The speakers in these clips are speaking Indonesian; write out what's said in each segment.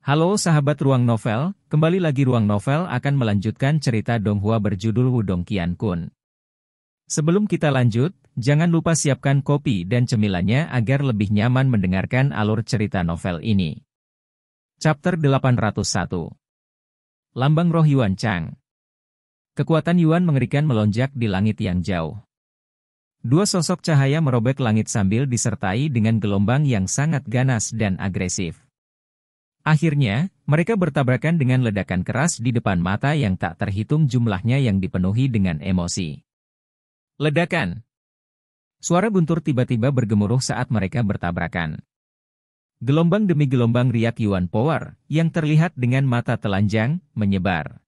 Halo sahabat Ruang Novel, kembali lagi Ruang Novel akan melanjutkan cerita Donghua berjudul Wudong Qiankun. Sebelum kita lanjut, jangan lupa siapkan kopi dan cemilannya agar lebih nyaman mendengarkan alur cerita novel ini. Chapter 801. Lambang Roh Yuan Chang. Kekuatan Yuan mengerikan melonjak di langit yang jauh. Dua sosok cahaya merobek langit sambil disertai dengan gelombang yang sangat ganas dan agresif. Akhirnya, mereka bertabrakan dengan ledakan keras di depan mata yang tak terhitung jumlahnya yang dipenuhi dengan emosi. Ledakan! Suara guntur tiba-tiba bergemuruh saat mereka bertabrakan. Gelombang demi gelombang riak Yuan Power, yang terlihat dengan mata telanjang, menyebar.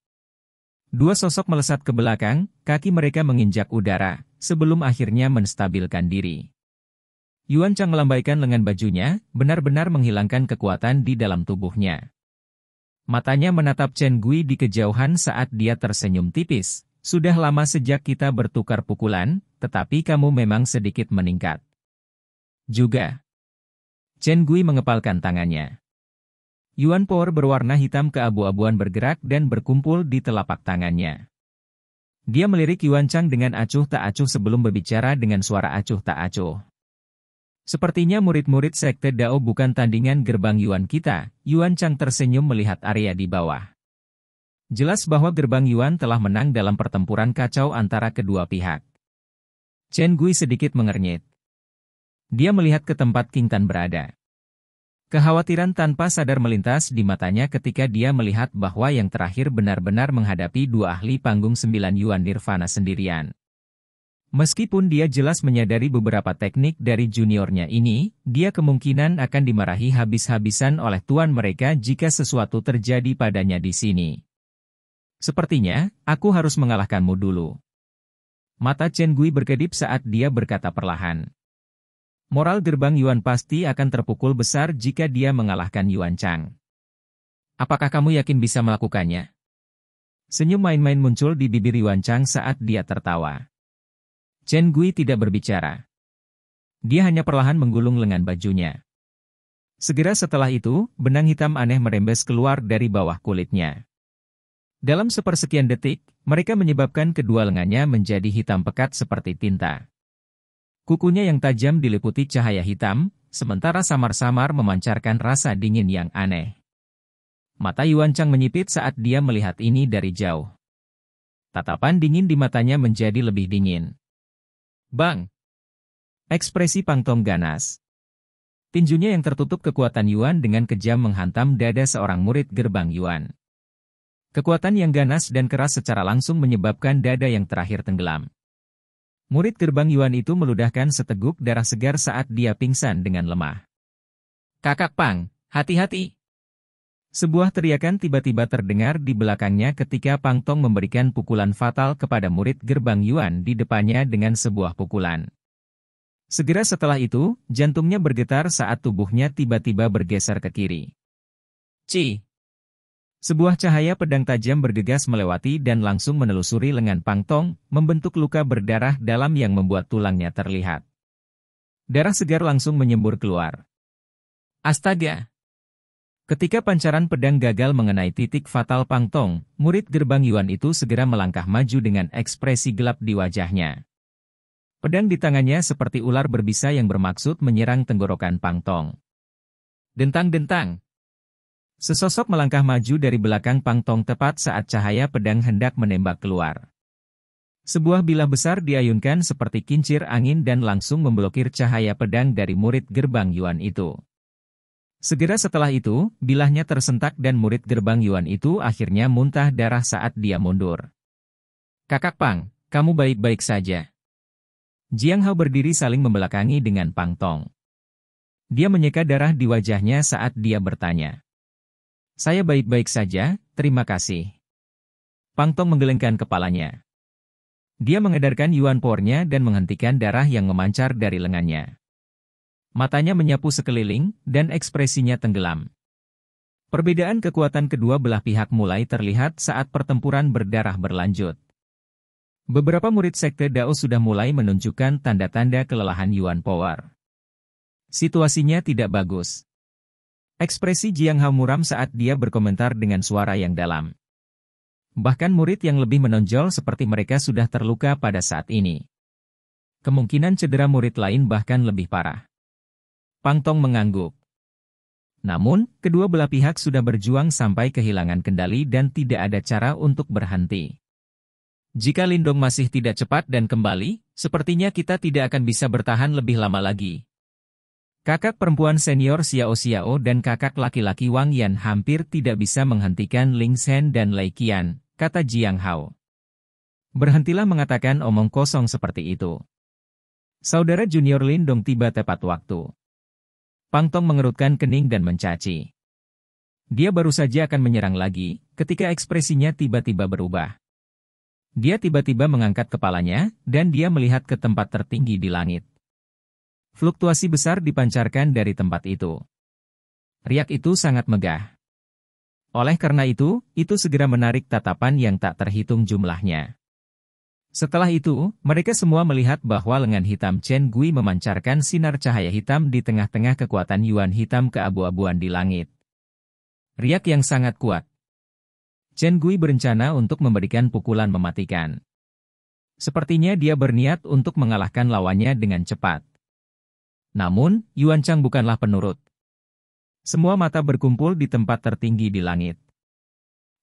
Dua sosok melesat ke belakang, kaki mereka menginjak udara, sebelum akhirnya menstabilkan diri. Yuan Chang melambaikan lengan bajunya, benar-benar menghilangkan kekuatan di dalam tubuhnya. Matanya menatap Chen Gui di kejauhan saat dia tersenyum tipis. Sudah lama sejak kita bertukar pukulan, tetapi kamu memang sedikit meningkat. Juga. Chen Gui mengepalkan tangannya. Yuan Power berwarna hitam keabu-abuan bergerak dan berkumpul di telapak tangannya. Dia melirik Yuan Chang dengan acuh tak acuh sebelum berbicara dengan suara acuh tak acuh. Sepertinya murid-murid Sekte Dao bukan tandingan gerbang Yuan kita. Yuan Chang tersenyum melihat area di bawah. Jelas bahwa gerbang Yuan telah menang dalam pertempuran kacau antara kedua pihak. Chen Gui sedikit mengernyit. Dia melihat ke tempat King Tan berada. Kekhawatiran tanpa sadar melintas di matanya ketika dia melihat bahwa yang terakhir benar-benar menghadapi dua ahli panggung 9 Yuan Nirvana sendirian. Meskipun dia jelas menyadari beberapa teknik dari juniornya ini, dia kemungkinan akan dimarahi habis-habisan oleh tuan mereka jika sesuatu terjadi padanya di sini. Sepertinya, aku harus mengalahkanmu dulu. Mata Chen Gui berkedip saat dia berkata perlahan. Moral gerbang Yuan pasti akan terpukul besar jika dia mengalahkan Yuan Chang. Apakah kamu yakin bisa melakukannya? Senyum main-main muncul di bibir Yuan Chang saat dia tertawa. Chen Gui tidak berbicara. Dia hanya perlahan menggulung lengan bajunya. Segera setelah itu, benang hitam aneh merembes keluar dari bawah kulitnya. Dalam sepersekian detik, mereka menyebabkan kedua lengannya menjadi hitam pekat seperti tinta. Kukunya yang tajam diliputi cahaya hitam, sementara samar-samar memancarkan rasa dingin yang aneh. Mata Yuan Chang menyipit saat dia melihat ini dari jauh. Tatapan dingin di matanya menjadi lebih dingin. Bang! Ekspresi Pang Tong ganas. Tinjunya yang tertutup kekuatan Yuan dengan kejam menghantam dada seorang murid gerbang Yuan. Kekuatan yang ganas dan keras secara langsung menyebabkan dada yang terakhir tenggelam. Murid gerbang Yuan itu meludahkan seteguk darah segar saat dia pingsan dengan lemah. Kakak Pang, hati-hati! Sebuah teriakan tiba-tiba terdengar di belakangnya ketika Pang Tong memberikan pukulan fatal kepada murid gerbang Yuan di depannya dengan sebuah pukulan. Segera setelah itu, jantungnya bergetar saat tubuhnya tiba-tiba bergeser ke kiri. Ci! Sebuah cahaya pedang tajam bergegas melewati dan langsung menelusuri lengan Pang Tong, membentuk luka berdarah dalam yang membuat tulangnya terlihat. Darah segar langsung menyembur keluar. Astaga! Ketika pancaran pedang gagal mengenai titik fatal Pang Tong, murid gerbang Yuan itu segera melangkah maju dengan ekspresi gelap di wajahnya. Pedang di tangannya seperti ular berbisa yang bermaksud menyerang tenggorokan Pang Tong. Dentang-dentang! Sesosok melangkah maju dari belakang Pang Tong tepat saat cahaya pedang hendak menembak keluar. Sebuah bilah besar diayunkan seperti kincir angin dan langsung memblokir cahaya pedang dari murid gerbang Yuan itu. Segera setelah itu, bilahnya tersentak dan murid gerbang Yuan itu akhirnya muntah darah saat dia mundur. Kakak Pang, kamu baik-baik saja. Jiang Hao berdiri saling membelakangi dengan Pang Tong. Dia menyeka darah di wajahnya saat dia bertanya. Saya baik-baik saja, terima kasih. Pang Tong menggelengkan kepalanya. Dia mengedarkan Yuan Power-nya dan menghentikan darah yang memancar dari lengannya. Matanya menyapu sekeliling, dan ekspresinya tenggelam. Perbedaan kekuatan kedua belah pihak mulai terlihat saat pertempuran berdarah berlanjut. Beberapa murid Sekte Dao sudah mulai menunjukkan tanda-tanda kelelahan Yuan Power. Situasinya tidak bagus. Ekspresi Jiang Hao muram saat dia berkomentar dengan suara yang dalam. Bahkan murid yang lebih menonjol seperti mereka sudah terluka pada saat ini. Kemungkinan cedera murid lain bahkan lebih parah. Pang Tong mengangguk. Namun, kedua belah pihak sudah berjuang sampai kehilangan kendali dan tidak ada cara untuk berhenti. Jika Lindong masih tidak cepat dan kembali, sepertinya kita tidak akan bisa bertahan lebih lama lagi. Kakak perempuan senior Xiao Xiao dan kakak laki-laki Wang Yan hampir tidak bisa menghentikan Ling Shen dan Lei Qian, kata Jiang Hao. Berhentilah mengatakan omong kosong seperti itu. Saudara junior Lindong tiba tepat waktu. Pang Tong mengerutkan kening dan mencaci. Dia baru saja akan menyerang lagi, ketika ekspresinya tiba-tiba berubah. Dia tiba-tiba mengangkat kepalanya, dan dia melihat ke tempat tertinggi di langit. Fluktuasi besar dipancarkan dari tempat itu. Riak itu sangat megah. Oleh karena itu segera menarik tatapan yang tak terhitung jumlahnya. Setelah itu, mereka semua melihat bahwa lengan hitam Chen Gui memancarkan sinar cahaya hitam di tengah-tengah kekuatan Yuan hitam keabu-abuan di langit. Riak yang sangat kuat. Chen Gui berencana untuk memberikan pukulan mematikan. Sepertinya dia berniat untuk mengalahkan lawannya dengan cepat. Namun, Yuan Chang bukanlah penurut. Semua mata berkumpul di tempat tertinggi di langit.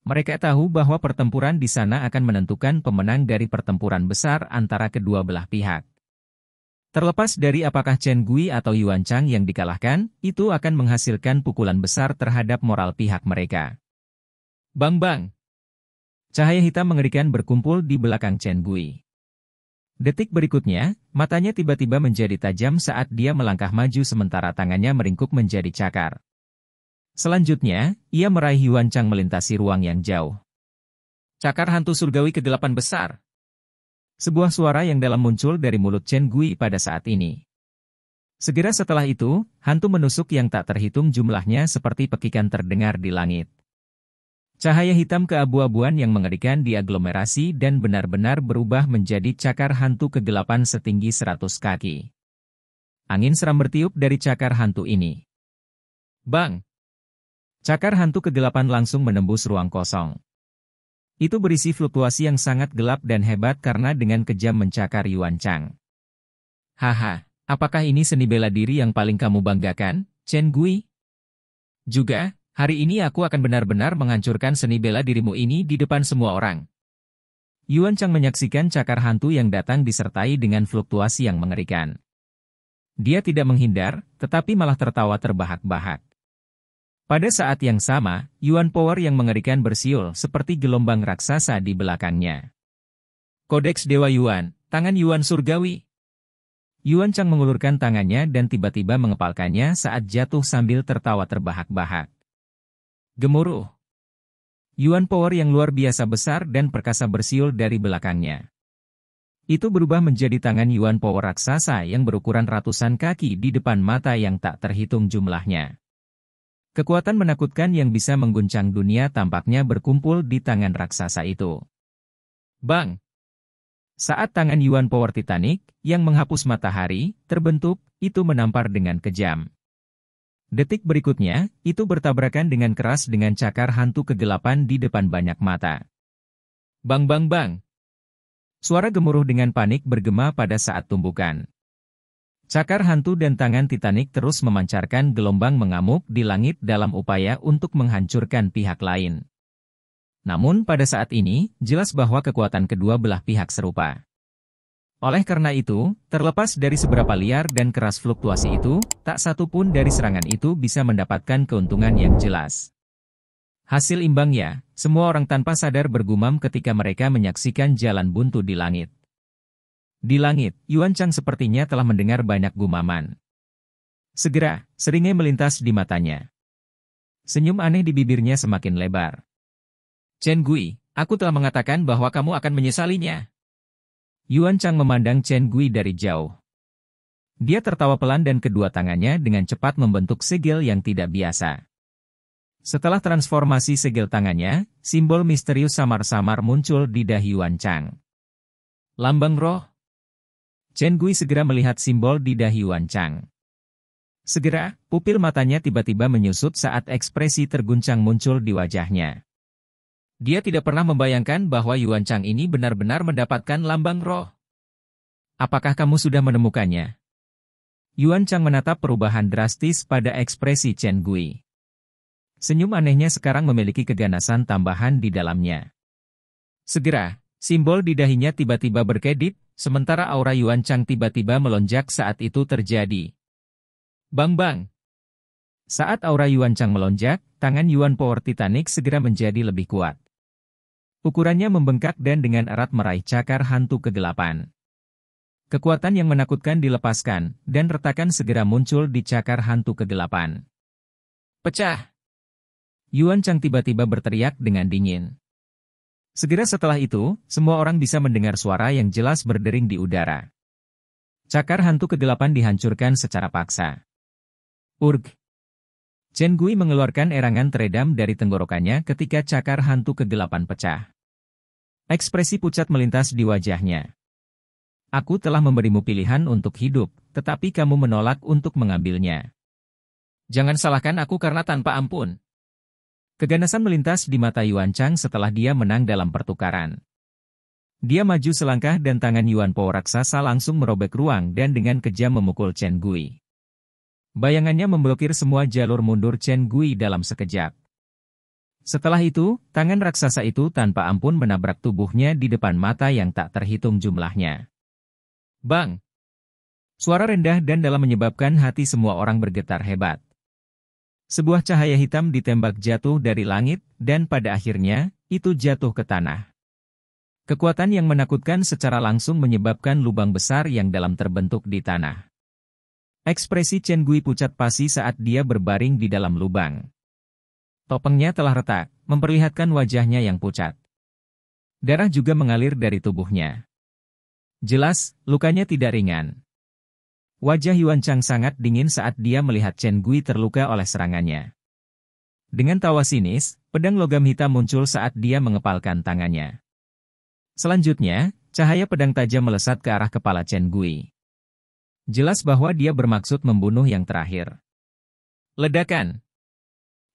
Mereka tahu bahwa pertempuran di sana akan menentukan pemenang dari pertempuran besar antara kedua belah pihak. Terlepas dari apakah Chen Gui atau Yuan Chang yang dikalahkan, itu akan menghasilkan pukulan besar terhadap moral pihak mereka. Bang-bang! Cahaya hitam mengerikan berkumpul di belakang Chen Gui. Detik berikutnya, matanya tiba-tiba menjadi tajam saat dia melangkah maju sementara tangannya meringkuk menjadi cakar. Selanjutnya, ia meraih Yuan Chang melintasi ruang yang jauh. Cakar hantu surgawi ke-8 besar. Sebuah suara yang dalam muncul dari mulut Chen Gui pada saat ini. Segera setelah itu, hantu menusuk yang tak terhitung jumlahnya seperti pekikan terdengar di langit. Cahaya hitam keabu-abuan yang mengerikan diaglomerasi dan benar-benar berubah menjadi cakar hantu kegelapan setinggi 100 kaki. Angin seram bertiup dari cakar hantu ini. Bang! Cakar hantu kegelapan langsung menembus ruang kosong. Itu berisi fluktuasi yang sangat gelap dan hebat karena dengan kejam mencakar Yuan Chang. Haha, apakah ini seni bela diri yang paling kamu banggakan, Chen Gui? Juga, hari ini aku akan benar-benar menghancurkan seni bela dirimu ini di depan semua orang. Yuan Chang menyaksikan cakar hantu yang datang disertai dengan fluktuasi yang mengerikan. Dia tidak menghindar, tetapi malah tertawa terbahak-bahak. Pada saat yang sama, Yuan Power yang mengerikan bersiul seperti gelombang raksasa di belakangnya. Kodeks Dewa Yuan, tangan Yuan surgawi. Yuan Chang mengulurkan tangannya dan tiba-tiba mengepalkannya saat jatuh sambil tertawa terbahak-bahak. Gemuruh. Yuan Power yang luar biasa besar dan perkasa bersiul dari belakangnya. Itu berubah menjadi tangan Yuan Power raksasa yang berukuran ratusan kaki di depan mata yang tak terhitung jumlahnya. Kekuatan menakutkan yang bisa mengguncang dunia tampaknya berkumpul di tangan raksasa itu. Bang! Saat tangan Yuan Power Titanic, yang menghapus matahari, terbentuk, itu menampar dengan kejam. Detik berikutnya, itu bertabrakan dengan keras dengan cakar hantu kegelapan di depan banyak mata. Bang bang bang! Suara gemuruh dengan panik bergema pada saat tumbukan. Cakar hantu dan tangan Titanic terus memancarkan gelombang mengamuk di langit dalam upaya untuk menghancurkan pihak lain. Namun pada saat ini, jelas bahwa kekuatan kedua belah pihak serupa. Oleh karena itu, terlepas dari seberapa liar dan keras fluktuasi itu, tak satu pun dari serangan itu bisa mendapatkan keuntungan yang jelas. Hasil imbangnya, semua orang tanpa sadar bergumam ketika mereka menyaksikan jalan buntu di langit. Di langit, Yuan Chang sepertinya telah mendengar banyak gumaman. Segera, seringai melintas di matanya. Senyum aneh di bibirnya semakin lebar. Chen Gui, aku telah mengatakan bahwa kamu akan menyesalinya. Yuan Chang memandang Chen Gui dari jauh. Dia tertawa pelan dan kedua tangannya dengan cepat membentuk segel yang tidak biasa. Setelah transformasi segel tangannya, simbol misterius samar-samar muncul di dahi Yuan Chang. Lambang roh. Chen Gui segera melihat simbol di dahi Yuan Chang. Segera, pupil matanya tiba-tiba menyusut saat ekspresi terguncang muncul di wajahnya. Dia tidak pernah membayangkan bahwa Yuan Chang ini benar-benar mendapatkan lambang roh. Apakah kamu sudah menemukannya? Yuan Chang menatap perubahan drastis pada ekspresi Chen Gui. Senyum anehnya sekarang memiliki keganasan tambahan di dalamnya. Segera, simbol di dahinya tiba-tiba berkedip, sementara aura Yuan Chang tiba-tiba melonjak saat itu terjadi. Bang-bang! Saat aura Yuan Chang melonjak, tangan Yuan Power Titanic segera menjadi lebih kuat. Ukurannya membengkak dan dengan erat meraih cakar hantu kegelapan. Kekuatan yang menakutkan dilepaskan, dan retakan segera muncul di cakar hantu kegelapan. Pecah! Yuan Chang tiba-tiba berteriak dengan dingin. Segera setelah itu, semua orang bisa mendengar suara yang jelas berdering di udara. Cakar hantu kegelapan dihancurkan secara paksa. Urg! Chen Gui mengeluarkan erangan teredam dari tenggorokannya ketika cakar hantu kegelapan pecah. Ekspresi pucat melintas di wajahnya. Aku telah memberimu pilihan untuk hidup, tetapi kamu menolak untuk mengambilnya. Jangan salahkan aku karena tanpa ampun. Keganasan melintas di mata Yuan Chang setelah dia menang dalam pertukaran. Dia maju selangkah dan tangan Yuan Po raksasa langsung merobek ruang dan dengan kejam memukul Chen Gui. Bayangannya memblokir semua jalur mundur Chen Gui dalam sekejap. Setelah itu, tangan raksasa itu tanpa ampun menabrak tubuhnya di depan mata yang tak terhitung jumlahnya. Bang! Suara rendah dan dalam menyebabkan hati semua orang bergetar hebat. Sebuah cahaya hitam ditembak jatuh dari langit, dan pada akhirnya, itu jatuh ke tanah. Kekuatan yang menakutkan secara langsung menyebabkan lubang besar yang dalam terbentuk di tanah. Ekspresi Chen Gui pucat pasi saat dia berbaring di dalam lubang. Topengnya telah retak, memperlihatkan wajahnya yang pucat. Darah juga mengalir dari tubuhnya. Jelas, lukanya tidak ringan. Wajah Yuan Chang sangat dingin saat dia melihat Chen Gui terluka oleh serangannya. Dengan tawa sinis, pedang logam hitam muncul saat dia mengepalkan tangannya. Selanjutnya, cahaya pedang tajam melesat ke arah kepala Chen Gui. Jelas bahwa dia bermaksud membunuh yang terakhir. Ledakan!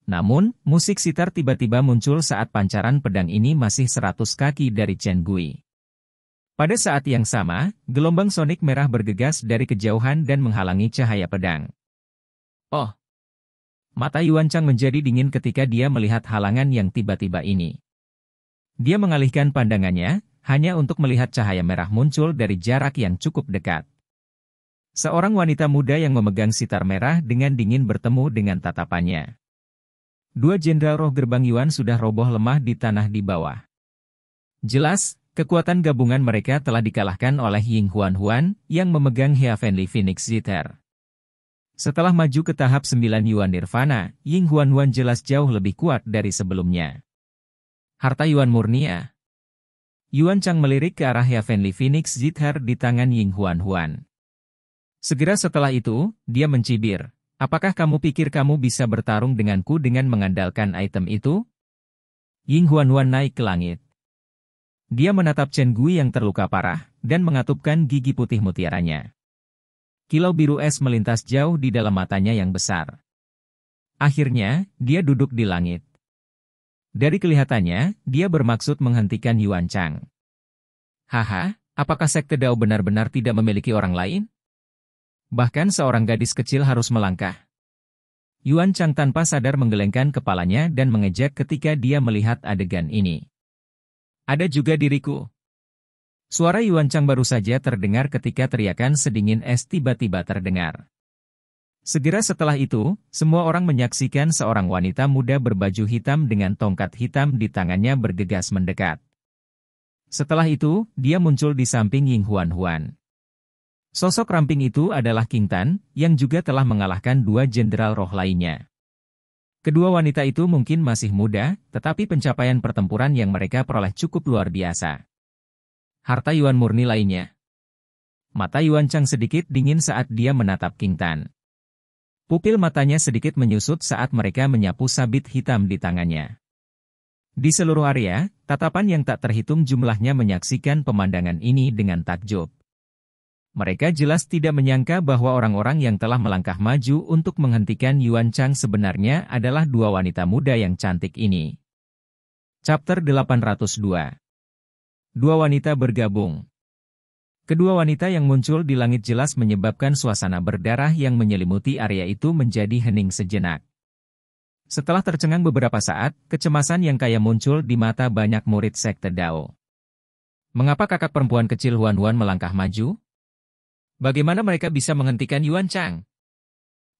Namun, musik sitar tiba-tiba muncul saat pancaran pedang ini masih 100 kaki dari Chen Gui. Pada saat yang sama, gelombang sonik merah bergegas dari kejauhan dan menghalangi cahaya pedang. Oh! Mata Yuan Chang menjadi dingin ketika dia melihat halangan yang tiba-tiba ini. Dia mengalihkan pandangannya, hanya untuk melihat cahaya merah muncul dari jarak yang cukup dekat. Seorang wanita muda yang memegang sitar merah dengan dingin bertemu dengan tatapannya. Dua jenderal roh gerbang Yuan sudah roboh lemah di tanah di bawah. Jelas, kekuatan gabungan mereka telah dikalahkan oleh Ying Huan yang memegang Heavenly Phoenix Zither. Setelah maju ke tahap 9 Yuan Nirvana, Ying Huan jelas jauh lebih kuat dari sebelumnya. Harta Yuan murni ya. Yuan Chang melirik ke arah Heavenly Phoenix Zither di tangan Ying Huan. Segera setelah itu, dia mencibir. Apakah kamu pikir kamu bisa bertarung denganku dengan mengandalkan item itu? Ying Huan naik ke langit. Dia menatap Chen Gui yang terluka parah, dan mengatupkan gigi putih mutiaranya. Kilau biru es melintas jauh di dalam matanya yang besar. Akhirnya, dia duduk di langit. Dari kelihatannya, dia bermaksud menghentikan Yuan Chang. Haha, apakah Sekte Dao benar-benar tidak memiliki orang lain? Bahkan seorang gadis kecil harus melangkah. Yuan Chang tanpa sadar menggelengkan kepalanya dan mengejek ketika dia melihat adegan ini. Ada juga diriku. Suara Yuan Chang baru saja terdengar ketika teriakan sedingin es tiba-tiba terdengar. Segera setelah itu, semua orang menyaksikan seorang wanita muda berbaju hitam dengan tongkat hitam di tangannya bergegas mendekat. Setelah itu, dia muncul di samping Ying Huan. Sosok ramping itu adalah King Tan, yang juga telah mengalahkan dua jenderal roh lainnya. Kedua wanita itu mungkin masih muda, tetapi pencapaian pertempuran yang mereka peroleh cukup luar biasa. Harta Yuan murni lainnya. Mata Yuan Chang sedikit dingin saat dia menatap King Tan. Pupil matanya sedikit menyusut saat mereka menyapu sabit hitam di tangannya. Di seluruh area, tatapan yang tak terhitung jumlahnya menyaksikan pemandangan ini dengan takjub. Mereka jelas tidak menyangka bahwa orang-orang yang telah melangkah maju untuk menghentikan Yuan Chang sebenarnya adalah dua wanita muda yang cantik ini. Chapter 802. Dua wanita bergabung. Kedua wanita yang muncul di langit jelas menyebabkan suasana berdarah yang menyelimuti area itu menjadi hening sejenak. Setelah tercengang beberapa saat, kecemasan yang kaya muncul di mata banyak murid sekte Dao. Mengapa kakak perempuan kecil Huan melangkah maju? Bagaimana mereka bisa menghentikan Yuan Chang?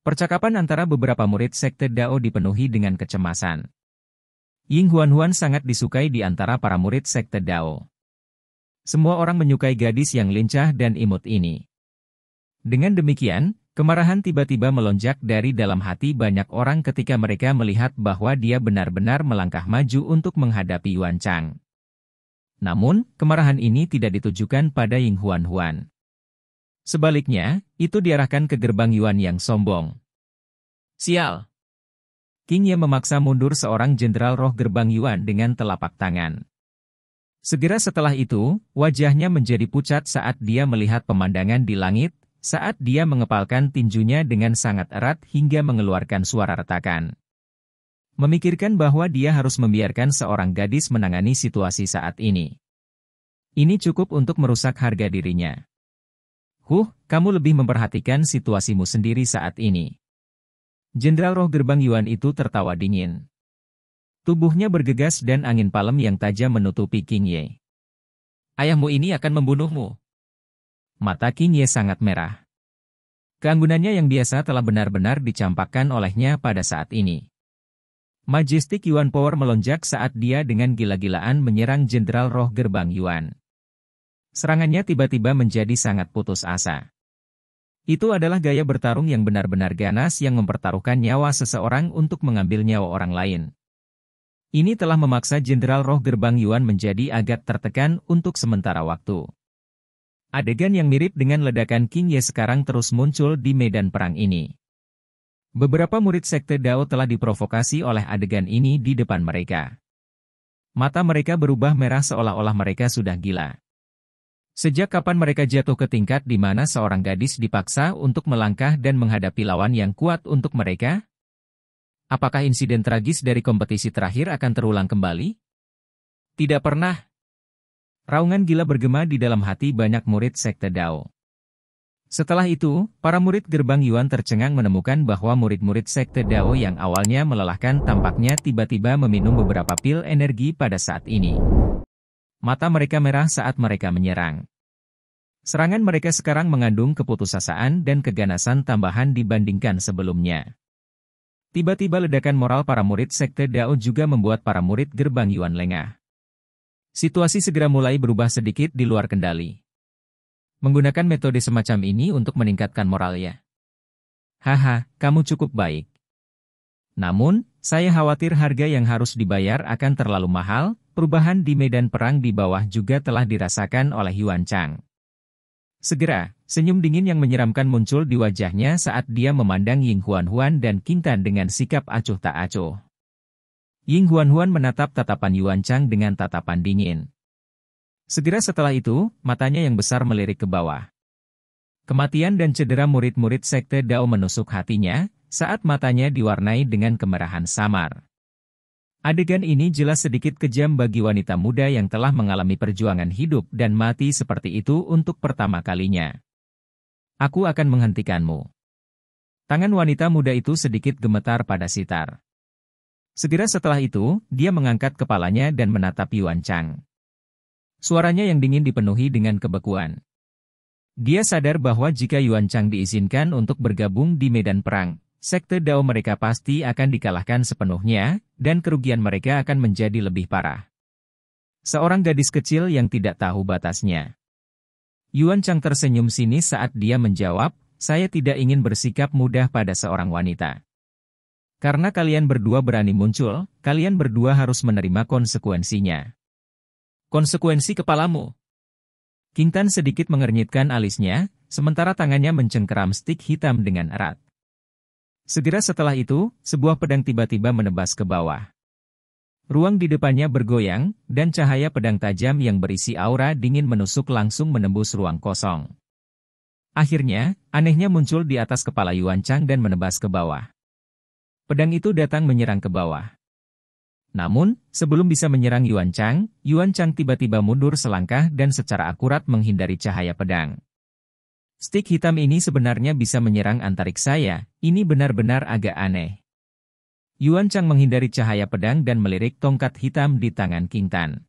Percakapan antara beberapa murid sekte Dao dipenuhi dengan kecemasan. Ying Huan sangat disukai di antara para murid sekte Dao. Semua orang menyukai gadis yang lincah dan imut ini. Dengan demikian, kemarahan tiba-tiba melonjak dari dalam hati banyak orang ketika mereka melihat bahwa dia benar-benar melangkah maju untuk menghadapi Yuan Chang. Namun, kemarahan ini tidak ditujukan pada Ying Huan. Sebaliknya, itu diarahkan ke gerbang Yuan yang sombong. Sial! King Ye memaksa mundur seorang jenderal roh gerbang Yuan dengan telapak tangan. Segera setelah itu, wajahnya menjadi pucat saat dia melihat pemandangan di langit, saat dia mengepalkan tinjunya dengan sangat erat hingga mengeluarkan suara retakan. Memikirkan bahwa dia harus membiarkan seorang gadis menangani situasi saat ini. Ini cukup untuk merusak harga dirinya. Kamu lebih memperhatikan situasimu sendiri saat ini. Jenderal roh gerbang Yuan itu tertawa dingin. Tubuhnya bergegas dan angin palem yang tajam menutupi King Ye. Ayahmu ini akan membunuhmu. Mata King Ye sangat merah. Keanggunannya yang biasa telah benar-benar dicampakkan olehnya pada saat ini. Majestic Yuan Power melonjak saat dia dengan gila-gilaan menyerang jenderal roh gerbang Yuan. Serangannya tiba-tiba menjadi sangat putus asa. Itu adalah gaya bertarung yang benar-benar ganas yang mempertaruhkan nyawa seseorang untuk mengambil nyawa orang lain. Ini telah memaksa jenderal roh gerbang Yuan menjadi agak tertekan untuk sementara waktu. Adegan yang mirip dengan ledakan King Ye sekarang terus muncul di medan perang ini. Beberapa murid sekte Dao telah diprovokasi oleh adegan ini di depan mereka. Mata mereka berubah merah seolah-olah mereka sudah gila. Sejak kapan mereka jatuh ke tingkat di mana seorang gadis dipaksa untuk melangkah dan menghadapi lawan yang kuat untuk mereka? Apakah insiden tragis dari kompetisi terakhir akan terulang kembali? Tidak pernah. Raungan gila bergema di dalam hati banyak murid sekte Dao. Setelah itu, para murid gerbang Yuan tercengang menemukan bahwa murid-murid sekte Dao yang awalnya melelahkan tampaknya tiba-tiba meminum beberapa pil energi pada saat ini. Mata mereka merah saat mereka menyerang. Serangan mereka sekarang mengandung keputusasaan dan keganasan tambahan dibandingkan sebelumnya. Tiba-tiba ledakan moral para murid sekte Dao juga membuat para murid gerbang Yuan lengah. Situasi segera mulai berubah sedikit di luar kendali. Menggunakan metode semacam ini untuk meningkatkan moralnya. Kamu cukup baik. Namun, saya khawatir harga yang harus dibayar akan terlalu mahal. Perubahan di medan perang di bawah juga telah dirasakan oleh Yuan Chang. Segera, senyum dingin yang menyeramkan muncul di wajahnya saat dia memandang Ying Huan dan King Tan dengan sikap acuh tak acuh. Ying Huan menatap tatapan Yuan Chang dengan tatapan dingin. Segera setelah itu, matanya yang besar melirik ke bawah. Kematian dan cedera murid-murid sekte Dao menusuk hatinya, saat matanya diwarnai dengan kemerahan samar. Adegan ini jelas sedikit kejam bagi wanita muda yang telah mengalami perjuangan hidup dan mati seperti itu untuk pertama kalinya. Aku akan menghentikanmu. Tangan wanita muda itu sedikit gemetar pada sitar. Segera setelah itu, dia mengangkat kepalanya dan menatap Yuan Chang. Suaranya yang dingin dipenuhi dengan kebekuan. Dia sadar bahwa jika Yuan Chang diizinkan untuk bergabung di medan perang, sekte Dao mereka pasti akan dikalahkan sepenuhnya, dan kerugian mereka akan menjadi lebih parah. Seorang gadis kecil yang tidak tahu batasnya. Yuan Chang tersenyum sinis saat dia menjawab, saya tidak ingin bersikap mudah pada seorang wanita. Karena kalian berdua berani muncul, kalian berdua harus menerima konsekuensinya. Konsekuensi kepalamu. King Tan sedikit mengernyitkan alisnya, sementara tangannya mencengkeram stik hitam dengan erat. Segera setelah itu, sebuah pedang tiba-tiba menebas ke bawah. Ruang di depannya bergoyang, dan cahaya pedang tajam yang berisi aura dingin menusuk langsung menembus ruang kosong. Akhirnya, anehnya muncul di atas kepala Yuan Chang dan menebas ke bawah. Pedang itu datang menyerang ke bawah. Namun, sebelum bisa menyerang Yuan Chang tiba-tiba mundur selangkah dan secara akurat menghindari cahaya pedang. Stik hitam ini sebenarnya bisa menyerang antariksa ya, ini benar-benar agak aneh. Yuan Chang menghindari cahaya pedang dan melirik tongkat hitam di tangan King Tan.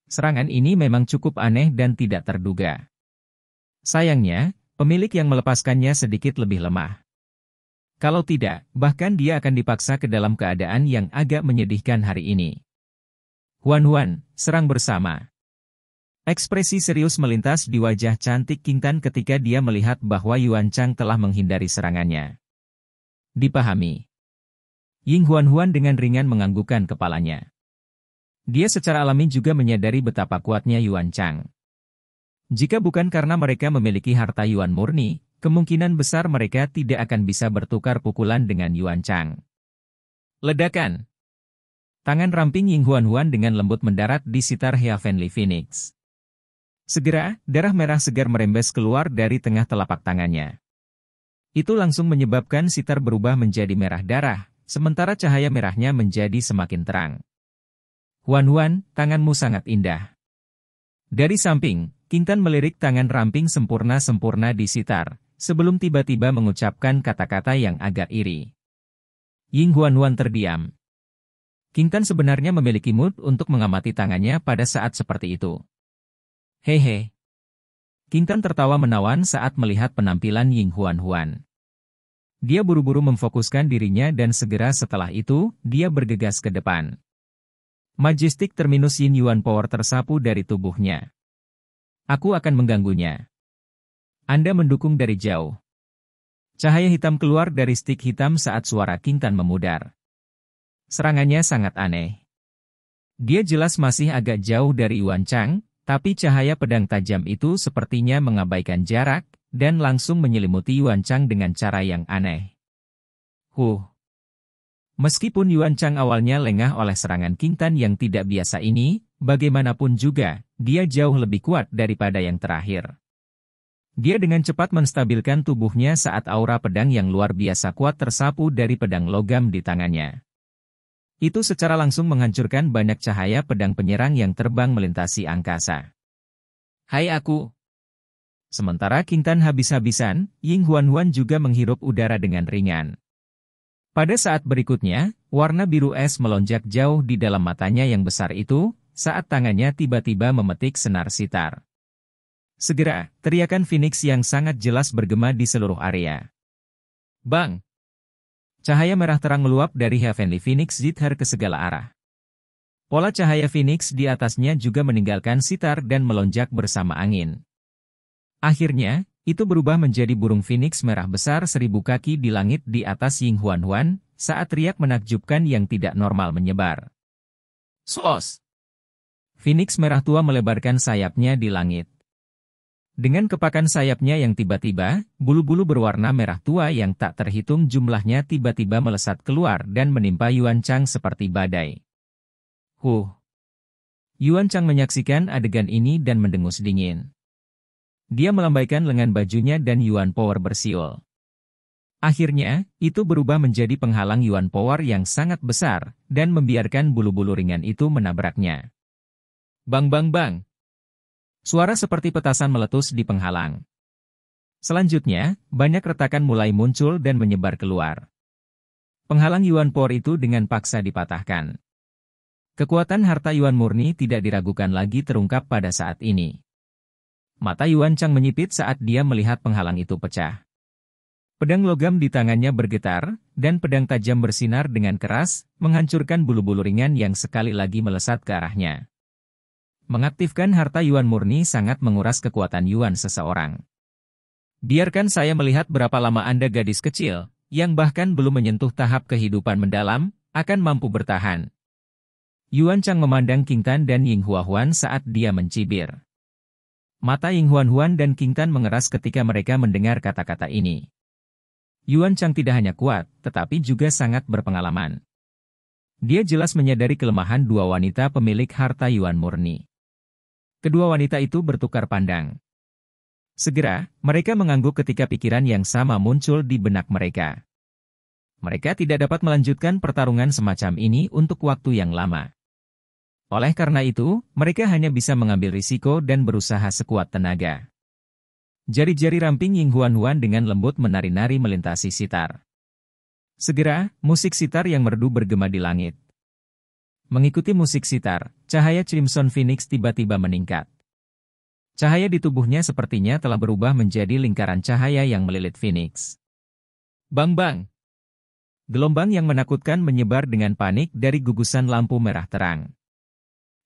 Serangan ini memang cukup aneh dan tidak terduga. Sayangnya, pemilik yang melepaskannya sedikit lebih lemah. Kalau tidak, bahkan dia akan dipaksa ke dalam keadaan yang agak menyedihkan hari ini. Huan, serang bersama. Ekspresi serius melintas di wajah cantik King Tan ketika dia melihat bahwa Yuan Chang telah menghindari serangannya. Dipahami. Ying Huan dengan ringan menganggukkan kepalanya. Dia secara alami juga menyadari betapa kuatnya Yuan Chang. Jika bukan karena mereka memiliki harta Yuan murni, kemungkinan besar mereka tidak akan bisa bertukar pukulan dengan Yuan Chang. Ledakan. Tangan ramping Ying Huan dengan lembut mendarat di sitar Heavenly Phoenix. Segera, darah merah segar merembes keluar dari tengah telapak tangannya. Itu langsung menyebabkan sitar berubah menjadi merah darah, sementara cahaya merahnya menjadi semakin terang. Huan, tanganmu sangat indah. Dari samping, King Tan melirik tangan ramping sempurna di sitar, sebelum tiba-tiba mengucapkan kata-kata yang agak iri. Ying Huan terdiam. King Tan sebenarnya memiliki mood untuk mengamati tangannya pada saat seperti itu. Hehe. King Tan tertawa menawan saat melihat penampilan Ying Huan. Dia buru-buru memfokuskan dirinya dan segera setelah itu, dia bergegas ke depan. Majestic Terminus Yin Yuan Power tersapu dari tubuhnya. Aku akan mengganggunya. Anda mendukung dari jauh. Cahaya hitam keluar dari stik hitam saat suara King Tan memudar. Serangannya sangat aneh. Dia jelas masih agak jauh dari Yuan Chang, tapi cahaya pedang tajam itu sepertinya mengabaikan jarak, dan langsung menyelimuti Yuan Chang dengan cara yang aneh. Meskipun Yuan Chang awalnya lengah oleh serangan King Tan yang tidak biasa ini, bagaimanapun juga, dia jauh lebih kuat daripada yang terakhir. Dia dengan cepat menstabilkan tubuhnya saat aura pedang yang luar biasa kuat tersapu dari pedang logam di tangannya. Itu secara langsung menghancurkan banyak cahaya pedang penyerang yang terbang melintasi angkasa. Hai aku! Sementara King Tan habis-habisan, Ying Huan juga menghirup udara dengan ringan. Pada saat berikutnya, warna biru es melonjak jauh di dalam matanya yang besar itu, saat tangannya tiba-tiba memetik senar sitar. Segera, teriakan Phoenix yang sangat jelas bergema di seluruh area. Bang! Cahaya merah terang meluap dari Heavenly Phoenix zithar ke segala arah. Pola cahaya Phoenix di atasnya juga meninggalkan sitar dan melonjak bersama angin. Akhirnya, itu berubah menjadi burung Phoenix merah besar 1000 kaki di langit di atas Ying Huan saat riak menakjubkan yang tidak normal menyebar. Sos! Phoenix merah tua melebarkan sayapnya di langit. Dengan kepakan sayapnya yang tiba-tiba, bulu-bulu berwarna merah tua yang tak terhitung jumlahnya tiba-tiba melesat keluar dan menimpa Yuan Chang seperti badai. Yuan Chang menyaksikan adegan ini dan mendengus dingin. Dia melambaikan lengan bajunya dan Yuan Power bersiul. Akhirnya, itu berubah menjadi penghalang Yuan Power yang sangat besar, dan membiarkan bulu-bulu ringan itu menabraknya. Bang! Suara seperti petasan meletus di penghalang. Selanjutnya, banyak retakan mulai muncul dan menyebar keluar. Penghalang Yuan Power itu dengan paksa dipatahkan. Kekuatan harta Yuan murni tidak diragukan lagi terungkap pada saat ini. Mata Yuan Chang menyipit saat dia melihat penghalang itu pecah. Pedang logam di tangannya bergetar, dan pedang tajam bersinar dengan keras, menghancurkan bulu-bulu ringan yang sekali lagi melesat ke arahnya. Mengaktifkan harta Yuan murni sangat menguras kekuatan Yuan seseorang. Biarkan saya melihat berapa lama Anda gadis kecil, yang bahkan belum menyentuh tahap kehidupan mendalam, akan mampu bertahan. Yuan Chang memandang King Tan dan Ying Huan saat dia mencibir. Mata Ying Huan dan King Tan mengeras ketika mereka mendengar kata-kata ini. Yuan Chang tidak hanya kuat, tetapi juga sangat berpengalaman. Dia jelas menyadari kelemahan dua wanita pemilik harta Yuan murni. Kedua wanita itu bertukar pandang. Segera, mereka mengangguk ketika pikiran yang sama muncul di benak mereka. Mereka tidak dapat melanjutkan pertarungan semacam ini untuk waktu yang lama. Oleh karena itu, mereka hanya bisa mengambil risiko dan berusaha sekuat tenaga. Jari-jari ramping Ying Huan-Huan dengan lembut menari-nari melintasi sitar. Segera, musik sitar yang merdu bergema di langit. Mengikuti musik sitar, cahaya Crimson Phoenix tiba-tiba meningkat. Cahaya di tubuhnya sepertinya telah berubah menjadi lingkaran cahaya yang melilit Phoenix. Bang-bang! Gelombang yang menakutkan menyebar dengan panik dari gugusan lampu merah terang.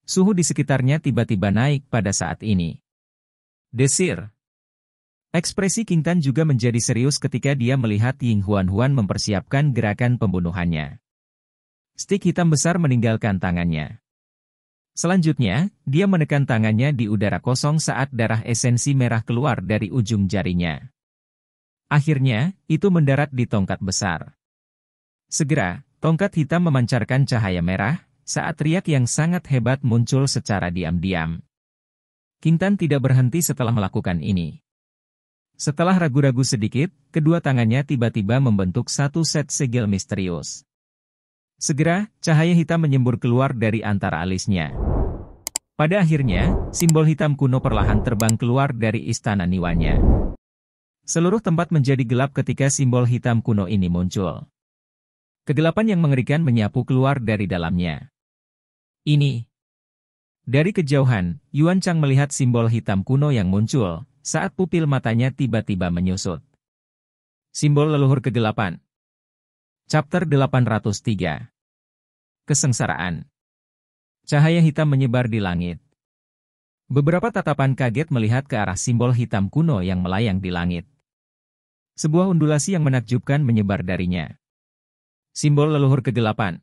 Suhu di sekitarnya tiba-tiba naik pada saat ini. Desir. Ekspresi King Tan juga menjadi serius ketika dia melihat Ying Huan-Huan mempersiapkan gerakan pembunuhannya. Stik hitam besar meninggalkan tangannya. Selanjutnya, dia menekan tangannya di udara kosong saat darah esensi merah keluar dari ujung jarinya. Akhirnya, itu mendarat di tongkat besar. Segera, tongkat hitam memancarkan cahaya merah, saat riak yang sangat hebat muncul secara diam-diam. King Tan tidak berhenti setelah melakukan ini. Setelah ragu-ragu sedikit, kedua tangannya tiba-tiba membentuk satu set segel misterius. Segera, cahaya hitam menyembur keluar dari antara alisnya. Pada akhirnya, simbol hitam kuno perlahan terbang keluar dari istana Niwanya. Seluruh tempat menjadi gelap ketika simbol hitam kuno ini muncul. Kegelapan yang mengerikan menyapu keluar dari dalamnya. Ini. Dari kejauhan, Yuan Chang melihat simbol hitam kuno yang muncul, saat pupil matanya tiba-tiba menyusut. Simbol leluhur kegelapan. Chapter 803. Kesengsaraan. Cahaya hitam menyebar di langit. Beberapa tatapan kaget melihat ke arah simbol hitam kuno yang melayang di langit. Sebuah undulasi yang menakjubkan menyebar darinya. Simbol leluhur kegelapan.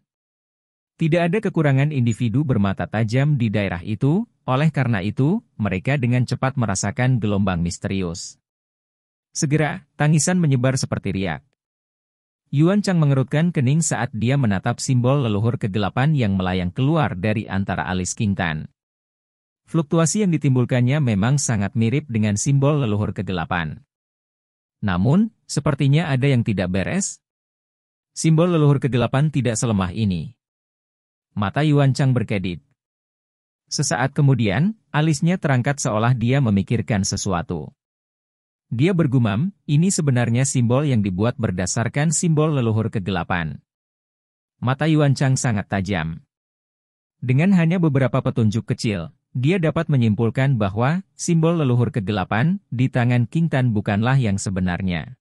Tidak ada kekurangan individu bermata tajam di daerah itu, oleh karena itu, mereka dengan cepat merasakan gelombang misterius. Segera, tangisan menyebar seperti riak. Yuan Chang mengerutkan kening saat dia menatap simbol leluhur kegelapan yang melayang keluar dari antara alis King Tan. Fluktuasi yang ditimbulkannya memang sangat mirip dengan simbol leluhur kegelapan. Namun, sepertinya ada yang tidak beres. Simbol leluhur kegelapan tidak selemah ini. Mata Yuan Chang berkedip. Sesaat kemudian, alisnya terangkat seolah dia memikirkan sesuatu. Dia bergumam, ini sebenarnya simbol yang dibuat berdasarkan simbol leluhur kegelapan. Mata Yuan Chang sangat tajam. Dengan hanya beberapa petunjuk kecil, dia dapat menyimpulkan bahwa simbol leluhur kegelapan di tangan King Tan bukanlah yang sebenarnya.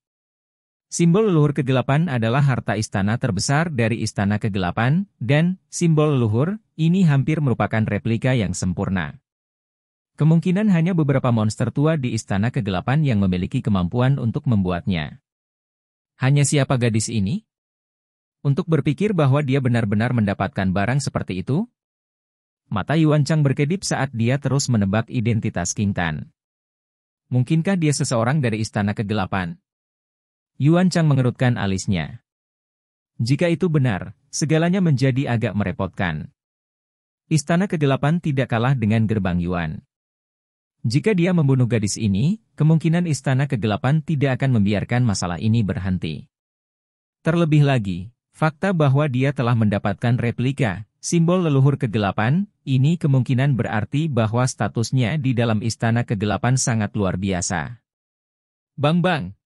Simbol leluhur kegelapan adalah harta istana terbesar dari istana kegelapan, dan simbol leluhur ini hampir merupakan replika yang sempurna. Kemungkinan hanya beberapa monster tua di istana kegelapan yang memiliki kemampuan untuk membuatnya. Hanya siapa gadis ini? Untuk berpikir bahwa dia benar-benar mendapatkan barang seperti itu? Mata Yuan Chang berkedip saat dia terus menebak identitas King Tan. Mungkinkah dia seseorang dari istana kegelapan? Yuan Chang mengerutkan alisnya. Jika itu benar, segalanya menjadi agak merepotkan. Istana kegelapan tidak kalah dengan gerbang Yuan. Jika dia membunuh gadis ini, kemungkinan istana kegelapan tidak akan membiarkan masalah ini berhenti. Terlebih lagi, fakta bahwa dia telah mendapatkan replika, simbol leluhur kegelapan, ini kemungkinan berarti bahwa statusnya di dalam istana kegelapan sangat luar biasa. Bang-bang!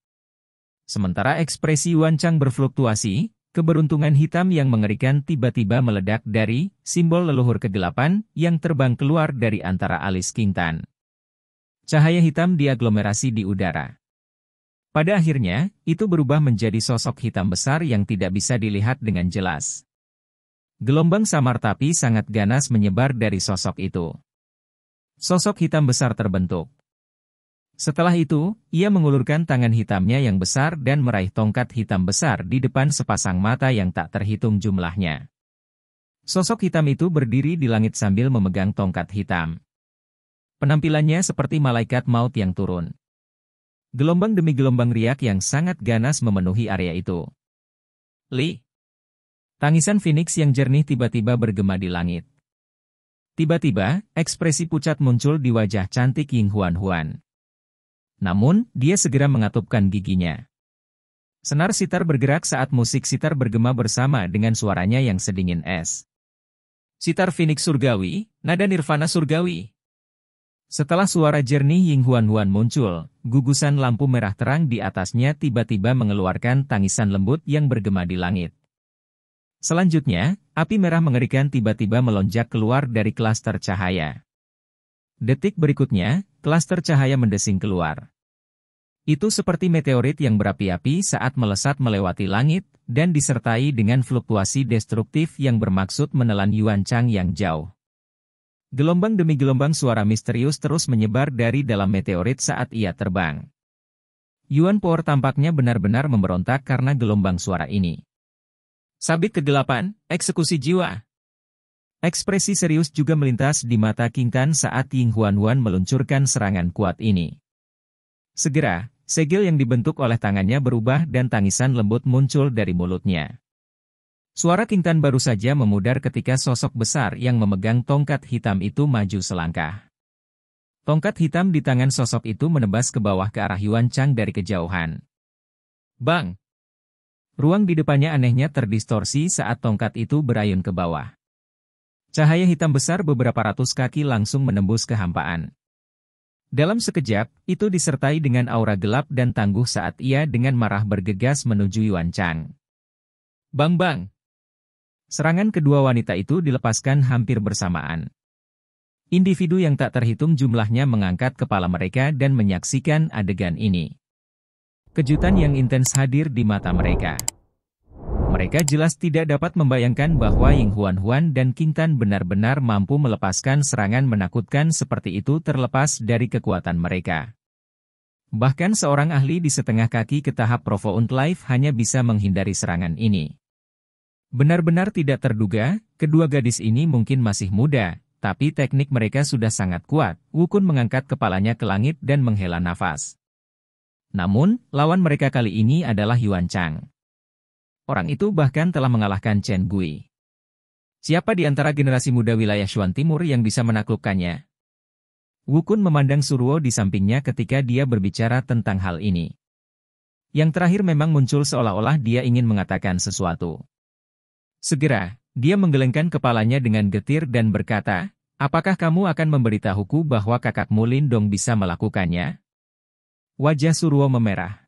Sementara ekspresi Yuan Chang berfluktuasi, keberuntungan hitam yang mengerikan tiba-tiba meledak dari simbol leluhur kegelapan yang terbang keluar dari antara alis King Tan. Cahaya hitam diaglomerasi di udara. Pada akhirnya, itu berubah menjadi sosok hitam besar yang tidak bisa dilihat dengan jelas. Gelombang samar tapi sangat ganas menyebar dari sosok itu. Sosok hitam besar terbentuk. Setelah itu, ia mengulurkan tangan hitamnya yang besar dan meraih tongkat hitam besar di depan sepasang mata yang tak terhitung jumlahnya. Sosok hitam itu berdiri di langit sambil memegang tongkat hitam. Penampilannya seperti malaikat maut yang turun. Gelombang demi gelombang riak yang sangat ganas memenuhi area itu. Li. Tangisan Phoenix yang jernih tiba-tiba bergema di langit. Tiba-tiba, ekspresi pucat muncul di wajah cantik Ying Huan-Huan. Namun, dia segera mengatupkan giginya. Senar sitar bergerak saat musik sitar bergema bersama dengan suaranya yang sedingin es. Sitar Phoenix surgawi, nada nirvana surgawi. Setelah suara jernih Ying Huan Huan muncul, gugusan lampu merah terang di atasnya tiba-tiba mengeluarkan tangisan lembut yang bergema di langit. Selanjutnya, api merah mengerikan tiba-tiba melonjak keluar dari klaster cahaya. Detik berikutnya, klaster cahaya mendesing keluar. Itu seperti meteorit yang berapi-api saat melesat melewati langit, dan disertai dengan fluktuasi destruktif yang bermaksud menelan Yuan Chang yang jauh. Gelombang demi gelombang suara misterius terus menyebar dari dalam meteorit saat ia terbang. Yuan Power tampaknya benar-benar memberontak karena gelombang suara ini. Sabit kegelapan, eksekusi jiwa. Ekspresi serius juga melintas di mata King Tan saat Ying Huan Huan meluncurkan serangan kuat ini. Segera, segel yang dibentuk oleh tangannya berubah dan tangisan lembut muncul dari mulutnya. Suara King Tan baru saja memudar ketika sosok besar yang memegang tongkat hitam itu maju selangkah. Tongkat hitam di tangan sosok itu menebas ke bawah ke arah Yuan Chang dari kejauhan. Bang! Ruang di depannya anehnya terdistorsi saat tongkat itu berayun ke bawah. Cahaya hitam besar beberapa ratus kaki langsung menembus kehampaan. Dalam sekejap, itu disertai dengan aura gelap dan tangguh saat ia dengan marah bergegas menuju Yuan Chang. Bang! Serangan kedua wanita itu dilepaskan hampir bersamaan. Individu yang tak terhitung jumlahnya mengangkat kepala mereka dan menyaksikan adegan ini. Kejutan yang intens hadir di mata mereka. Mereka jelas tidak dapat membayangkan bahwa Ying Huan Huan dan King Tan benar-benar mampu melepaskan serangan menakutkan seperti itu terlepas dari kekuatan mereka. Bahkan seorang ahli di setengah kaki ke tahap Profound Life hanya bisa menghindari serangan ini. Benar-benar tidak terduga, kedua gadis ini mungkin masih muda, tapi teknik mereka sudah sangat kuat. Wukun mengangkat kepalanya ke langit dan menghela nafas. Namun, lawan mereka kali ini adalah Yuan Chang. Orang itu bahkan telah mengalahkan Chen Gui. Siapa di antara generasi muda wilayah Shuan Timur yang bisa menaklukkannya? Wukun memandang Suruo di sampingnya ketika dia berbicara tentang hal ini. Yang terakhir memang muncul seolah-olah dia ingin mengatakan sesuatu. Segera, dia menggelengkan kepalanya dengan getir dan berkata, apakah kamu akan memberitahuku bahwa kakakmu Lindong bisa melakukannya? Wajah Suruo memerah.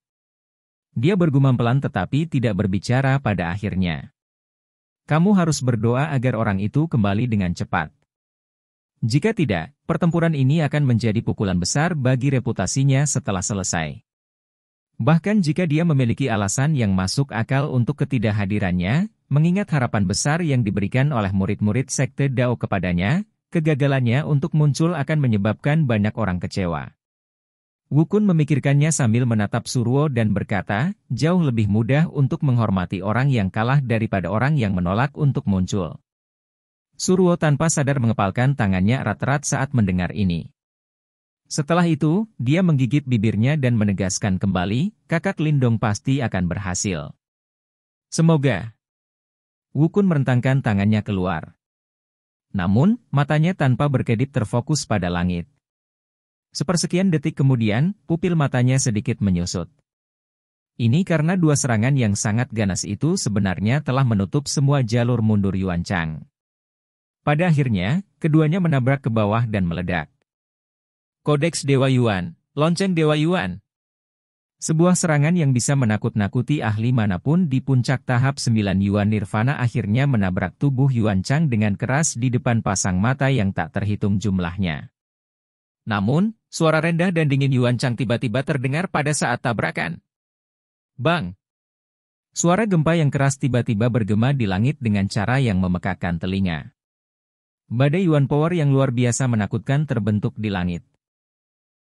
Dia bergumam pelan tetapi tidak berbicara pada akhirnya. Kamu harus berdoa agar orang itu kembali dengan cepat. Jika tidak, pertempuran ini akan menjadi pukulan besar bagi reputasinya setelah selesai. Bahkan jika dia memiliki alasan yang masuk akal untuk ketidakhadirannya, mengingat harapan besar yang diberikan oleh murid-murid Sekte Dao kepadanya, kegagalannya untuk muncul akan menyebabkan banyak orang kecewa. Wukun memikirkannya sambil menatap Suruo dan berkata, jauh lebih mudah untuk menghormati orang yang kalah daripada orang yang menolak untuk muncul. Suruo tanpa sadar mengepalkan tangannya erat-erat saat mendengar ini. Setelah itu, dia menggigit bibirnya dan menegaskan kembali, kakak Lindong pasti akan berhasil. Semoga. Wukun merentangkan tangannya keluar. Namun, matanya tanpa berkedip terfokus pada langit. Sepersekian detik kemudian, pupil matanya sedikit menyusut. Ini karena dua serangan yang sangat ganas itu sebenarnya telah menutup semua jalur mundur Yuan Chang. Pada akhirnya, keduanya menabrak ke bawah dan meledak. Kodeks Dewa Yuan, lonceng Dewa Yuan. Sebuah serangan yang bisa menakut-nakuti ahli manapun di puncak tahap 9 Yuan Nirvana akhirnya menabrak tubuh Yuan Chang dengan keras di depan pasang mata yang tak terhitung jumlahnya. Namun, suara rendah dan dingin Yuan Chang tiba-tiba terdengar pada saat tabrakan. Bang! Suara gempa yang keras tiba-tiba bergema di langit dengan cara yang memekakkan telinga. Badai Yuan Power yang luar biasa menakutkan terbentuk di langit.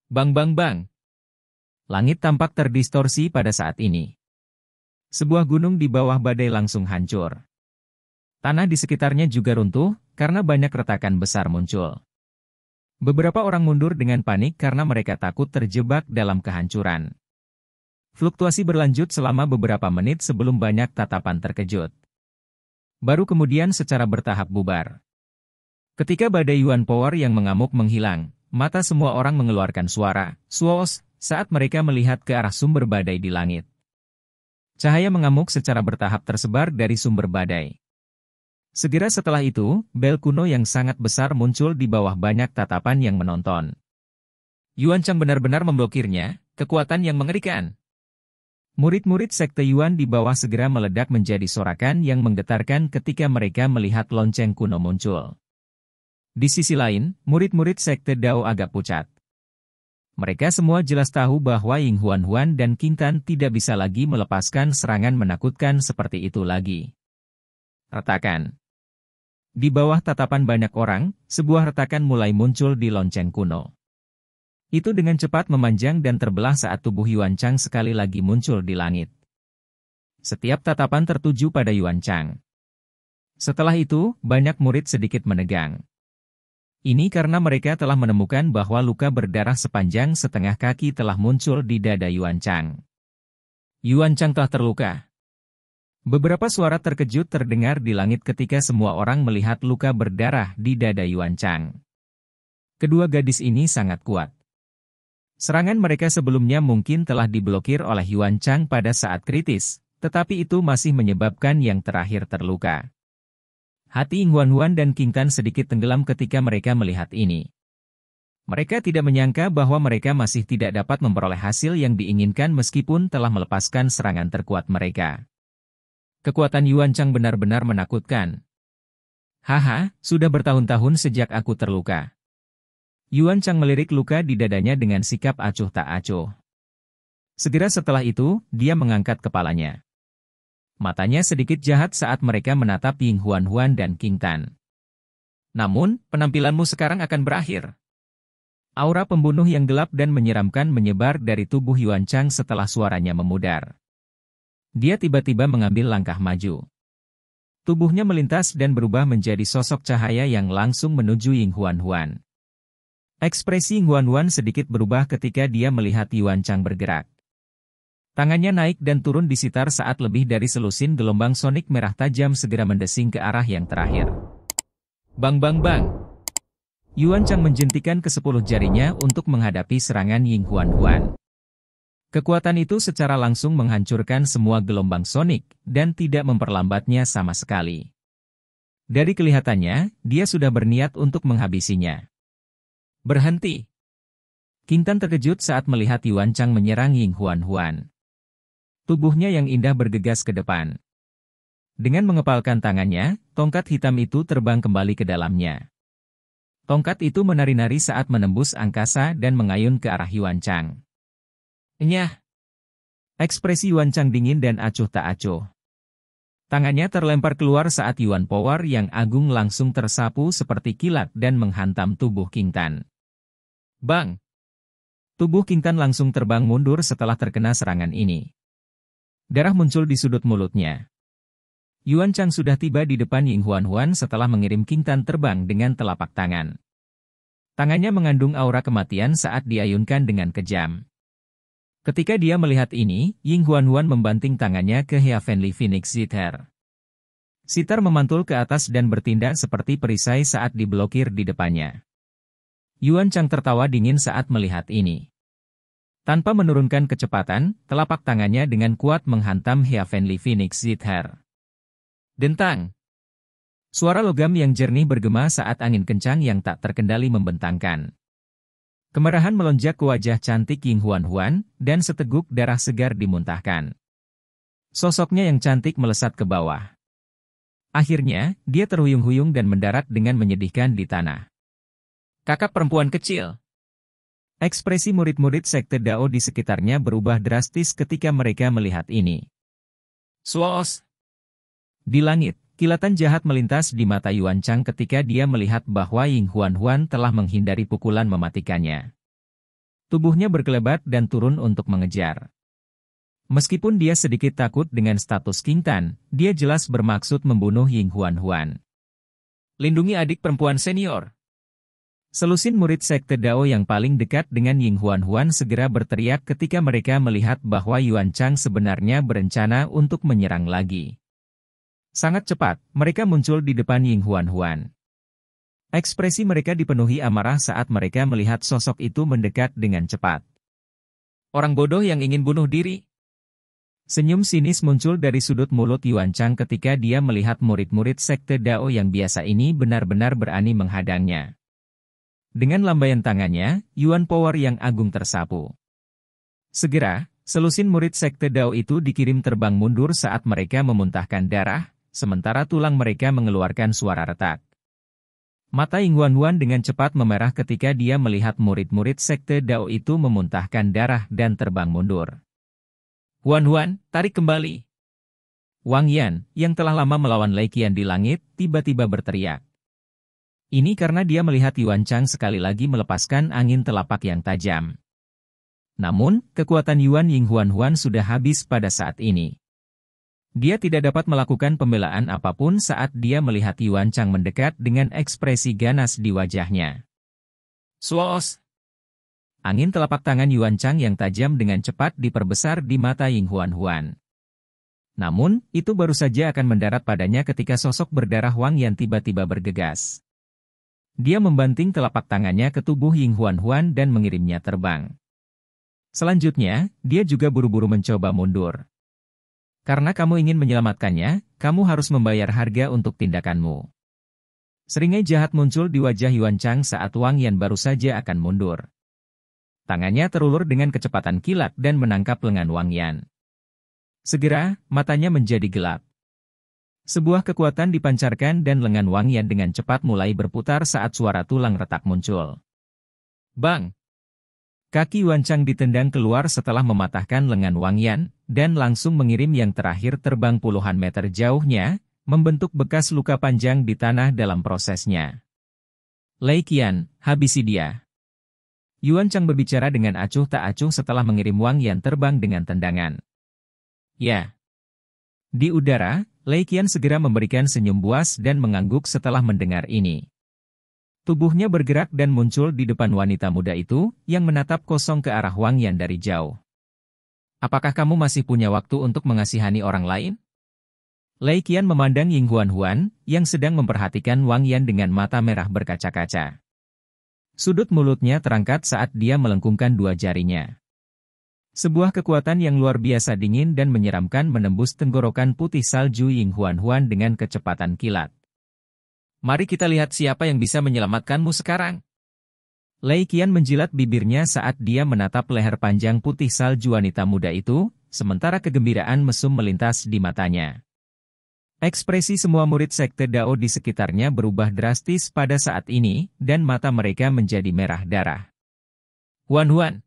Bang bang bang! Langit tampak terdistorsi pada saat ini. Sebuah gunung di bawah badai langsung hancur. Tanah di sekitarnya juga runtuh, karena banyak retakan besar muncul. Beberapa orang mundur dengan panik karena mereka takut terjebak dalam kehancuran. Fluktuasi berlanjut selama beberapa menit sebelum banyak tatapan terkejut. Baru kemudian secara bertahap bubar. Ketika badai Yuan Power yang mengamuk menghilang, mata semua orang mengeluarkan suara, "Suos!" saat mereka melihat ke arah sumber badai di langit. Cahaya mengamuk secara bertahap tersebar dari sumber badai. Segera setelah itu, bel kuno yang sangat besar muncul di bawah banyak tatapan yang menonton. Yuan Chang benar-benar memblokirnya, kekuatan yang mengerikan. Murid-murid sekte Yuan di bawah segera meledak menjadi sorakan yang menggetarkan ketika mereka melihat lonceng kuno muncul. Di sisi lain, murid-murid sekte Dao agak pucat. Mereka semua jelas tahu bahwa Ying Huan dan Qing Tan tidak bisa lagi melepaskan serangan menakutkan seperti itu lagi. Retakan. Di bawah tatapan banyak orang, sebuah retakan mulai muncul di lonceng kuno. Itu dengan cepat memanjang dan terbelah saat tubuh Yuan Chang sekali lagi muncul di langit. Setiap tatapan tertuju pada Yuan Chang. Setelah itu, banyak murid sedikit menegang. Ini karena mereka telah menemukan bahwa luka berdarah sepanjang setengah kaki telah muncul di dada Yuan Chang. Yuan Chang telah terluka. Beberapa suara terkejut terdengar di langit ketika semua orang melihat luka berdarah di dada Yuan Chang. Kedua gadis ini sangat kuat. Serangan mereka sebelumnya mungkin telah diblokir oleh Yuan Chang pada saat kritis, tetapi itu masih menyebabkan yang terakhir terluka. Hati Ying Huan dan Qing Tan sedikit tenggelam ketika mereka melihat ini. Mereka tidak menyangka bahwa mereka masih tidak dapat memperoleh hasil yang diinginkan meskipun telah melepaskan serangan terkuat mereka. Kekuatan Yuan Chang benar-benar menakutkan. Haha, sudah bertahun-tahun sejak aku terluka. Yuan Chang melirik luka di dadanya dengan sikap acuh tak acuh. Segera setelah itu, dia mengangkat kepalanya. Matanya sedikit jahat saat mereka menatap Ying Huan dan Qing Tan. Namun, penampilanmu sekarang akan berakhir. Aura pembunuh yang gelap dan menyeramkan menyebar dari tubuh Yuan Chang setelah suaranya memudar. Dia tiba-tiba mengambil langkah maju. Tubuhnya melintas dan berubah menjadi sosok cahaya yang langsung menuju Ying Huan. Ekspresi Ying Huan sedikit berubah ketika dia melihat Yuan Chang bergerak. Tangannya naik dan turun di sitar saat lebih dari selusin gelombang sonik merah tajam segera mendesing ke arah yang terakhir. Bang bang bang! Yuan Chang menjentikan ke-10 jarinya untuk menghadapi serangan Ying Huan. Kekuatan itu secara langsung menghancurkan semua gelombang sonik, dan tidak memperlambatnya sama sekali. Dari kelihatannya, dia sudah berniat untuk menghabisinya. Berhenti! Qing Tan terkejut saat melihat Yuan Chang menyerang Ying Huan. Tubuhnya yang indah bergegas ke depan. Dengan mengepalkan tangannya, tongkat hitam itu terbang kembali ke dalamnya. Tongkat itu menari-nari saat menembus angkasa dan mengayun ke arah Yuan Chang. Nyah! Ekspresi Yuan Chang dingin dan acuh tak acuh. Tangannya terlempar keluar saat Yuan Power yang agung langsung tersapu seperti kilat dan menghantam tubuh Qing Tan. Bang! Tubuh Qing Tan langsung terbang mundur setelah terkena serangan ini. Darah muncul di sudut mulutnya. Yuan Chang sudah tiba di depan Ying Huan setelah mengirim Qing Tan terbang dengan telapak tangan. Tangannya mengandung aura kematian saat diayunkan dengan kejam. Ketika dia melihat ini, Ying Huan membanting tangannya ke Heavenly Phoenix Sitar. Sitar memantul ke atas dan bertindak seperti perisai saat diblokir di depannya. Yuan Chang tertawa dingin saat melihat ini. Tanpa menurunkan kecepatan, telapak tangannya dengan kuat menghantam Heavenly Phoenix Sitar. Dentang! Suara logam yang jernih bergema saat angin kencang yang tak terkendali membentangkan. Kemarahan melonjak ke wajah cantik Ying Huan, dan seteguk darah segar dimuntahkan. Sosoknya yang cantik melesat ke bawah. Akhirnya, dia terhuyung-huyung dan mendarat dengan menyedihkan di tanah. Kakak perempuan kecil! Ekspresi murid-murid sekte Dao di sekitarnya berubah drastis ketika mereka melihat ini. Suos! Di langit, kilatan jahat melintas di mata Yuan Chang ketika dia melihat bahwa Ying Huan telah menghindari pukulan mematikannya. Tubuhnya berkelebat dan turun untuk mengejar. Meskipun dia sedikit takut dengan status Qing Tan, dia jelas bermaksud membunuh Ying Huan. Lindungi adik perempuan senior! Selusin murid sekte Dao yang paling dekat dengan Ying Huan segera berteriak ketika mereka melihat bahwa Yuan Chang sebenarnya berencana untuk menyerang lagi. Sangat cepat, mereka muncul di depan Ying Huan. Ekspresi mereka dipenuhi amarah saat mereka melihat sosok itu mendekat dengan cepat. Orang bodoh yang ingin bunuh diri. Senyum sinis muncul dari sudut mulut Yuan Chang ketika dia melihat murid-murid sekte Dao yang biasa ini benar-benar berani menghadangnya. Dengan lambaian tangannya, Yuan Power yang agung tersapu. Segera, selusin murid sekte Dao itu dikirim terbang mundur saat mereka memuntahkan darah, sementara tulang mereka mengeluarkan suara retak. Mata Ying Huan dengan cepat memerah ketika dia melihat murid-murid sekte Dao itu memuntahkan darah dan terbang mundur. Huan, tarik kembali. Wang Yan, yang telah lama melawan Lei Qian di langit, tiba-tiba berteriak. Ini karena dia melihat Yuan Chang sekali lagi melepaskan angin telapak yang tajam. Namun, kekuatan Ying Huan sudah habis pada saat ini. Dia tidak dapat melakukan pembelaan apapun saat dia melihat Yuan Chang mendekat dengan ekspresi ganas di wajahnya. Swos! Angin telapak tangan Yuan Chang yang tajam dengan cepat diperbesar di mata Ying Huan. Namun, itu baru saja akan mendarat padanya ketika sosok berdarah Wang Yan tiba-tiba bergegas. Dia membanting telapak tangannya ke tubuh Ying Huan dan mengirimnya terbang. Selanjutnya, dia juga buru-buru mencoba mundur. Karena kamu ingin menyelamatkannya, kamu harus membayar harga untuk tindakanmu. Seringai jahat muncul di wajah Yuan Chang saat Wang Yan baru saja akan mundur. Tangannya terulur dengan kecepatan kilat dan menangkap lengan Wang Yan. Segera, matanya menjadi gelap. Sebuah kekuatan dipancarkan dan lengan Wang Yan dengan cepat mulai berputar saat suara tulang retak muncul. Bang! Kaki Yuan Chang ditendang keluar setelah mematahkan lengan Wang Yan, dan langsung mengirim yang terakhir terbang puluhan meter jauhnya, membentuk bekas luka panjang di tanah dalam prosesnya. Lei Qian, habisi dia. Yuan Chang berbicara dengan acuh tak acuh setelah mengirim Wang Yan terbang dengan tendangan. Ya. Di udara, Lei Qian segera memberikan senyum buas dan mengangguk setelah mendengar ini. Tubuhnya bergerak dan muncul di depan wanita muda itu, yang menatap kosong ke arah Wang Yan dari jauh. Apakah kamu masih punya waktu untuk mengasihani orang lain? Lei Qian memandang Ying Huan, yang sedang memperhatikan Wang Yan dengan mata merah berkaca-kaca. Sudut mulutnya terangkat saat dia melengkungkan dua jarinya. Sebuah kekuatan yang luar biasa dingin dan menyeramkan menembus tenggorokan putih salju Ying Huan dengan kecepatan kilat. Mari kita lihat siapa yang bisa menyelamatkanmu sekarang. Lei Qian menjilat bibirnya saat dia menatap leher panjang putih salju wanita muda itu, sementara kegembiraan mesum melintas di matanya. Ekspresi semua murid sekte Dao di sekitarnya berubah drastis pada saat ini, dan mata mereka menjadi merah darah. Huan.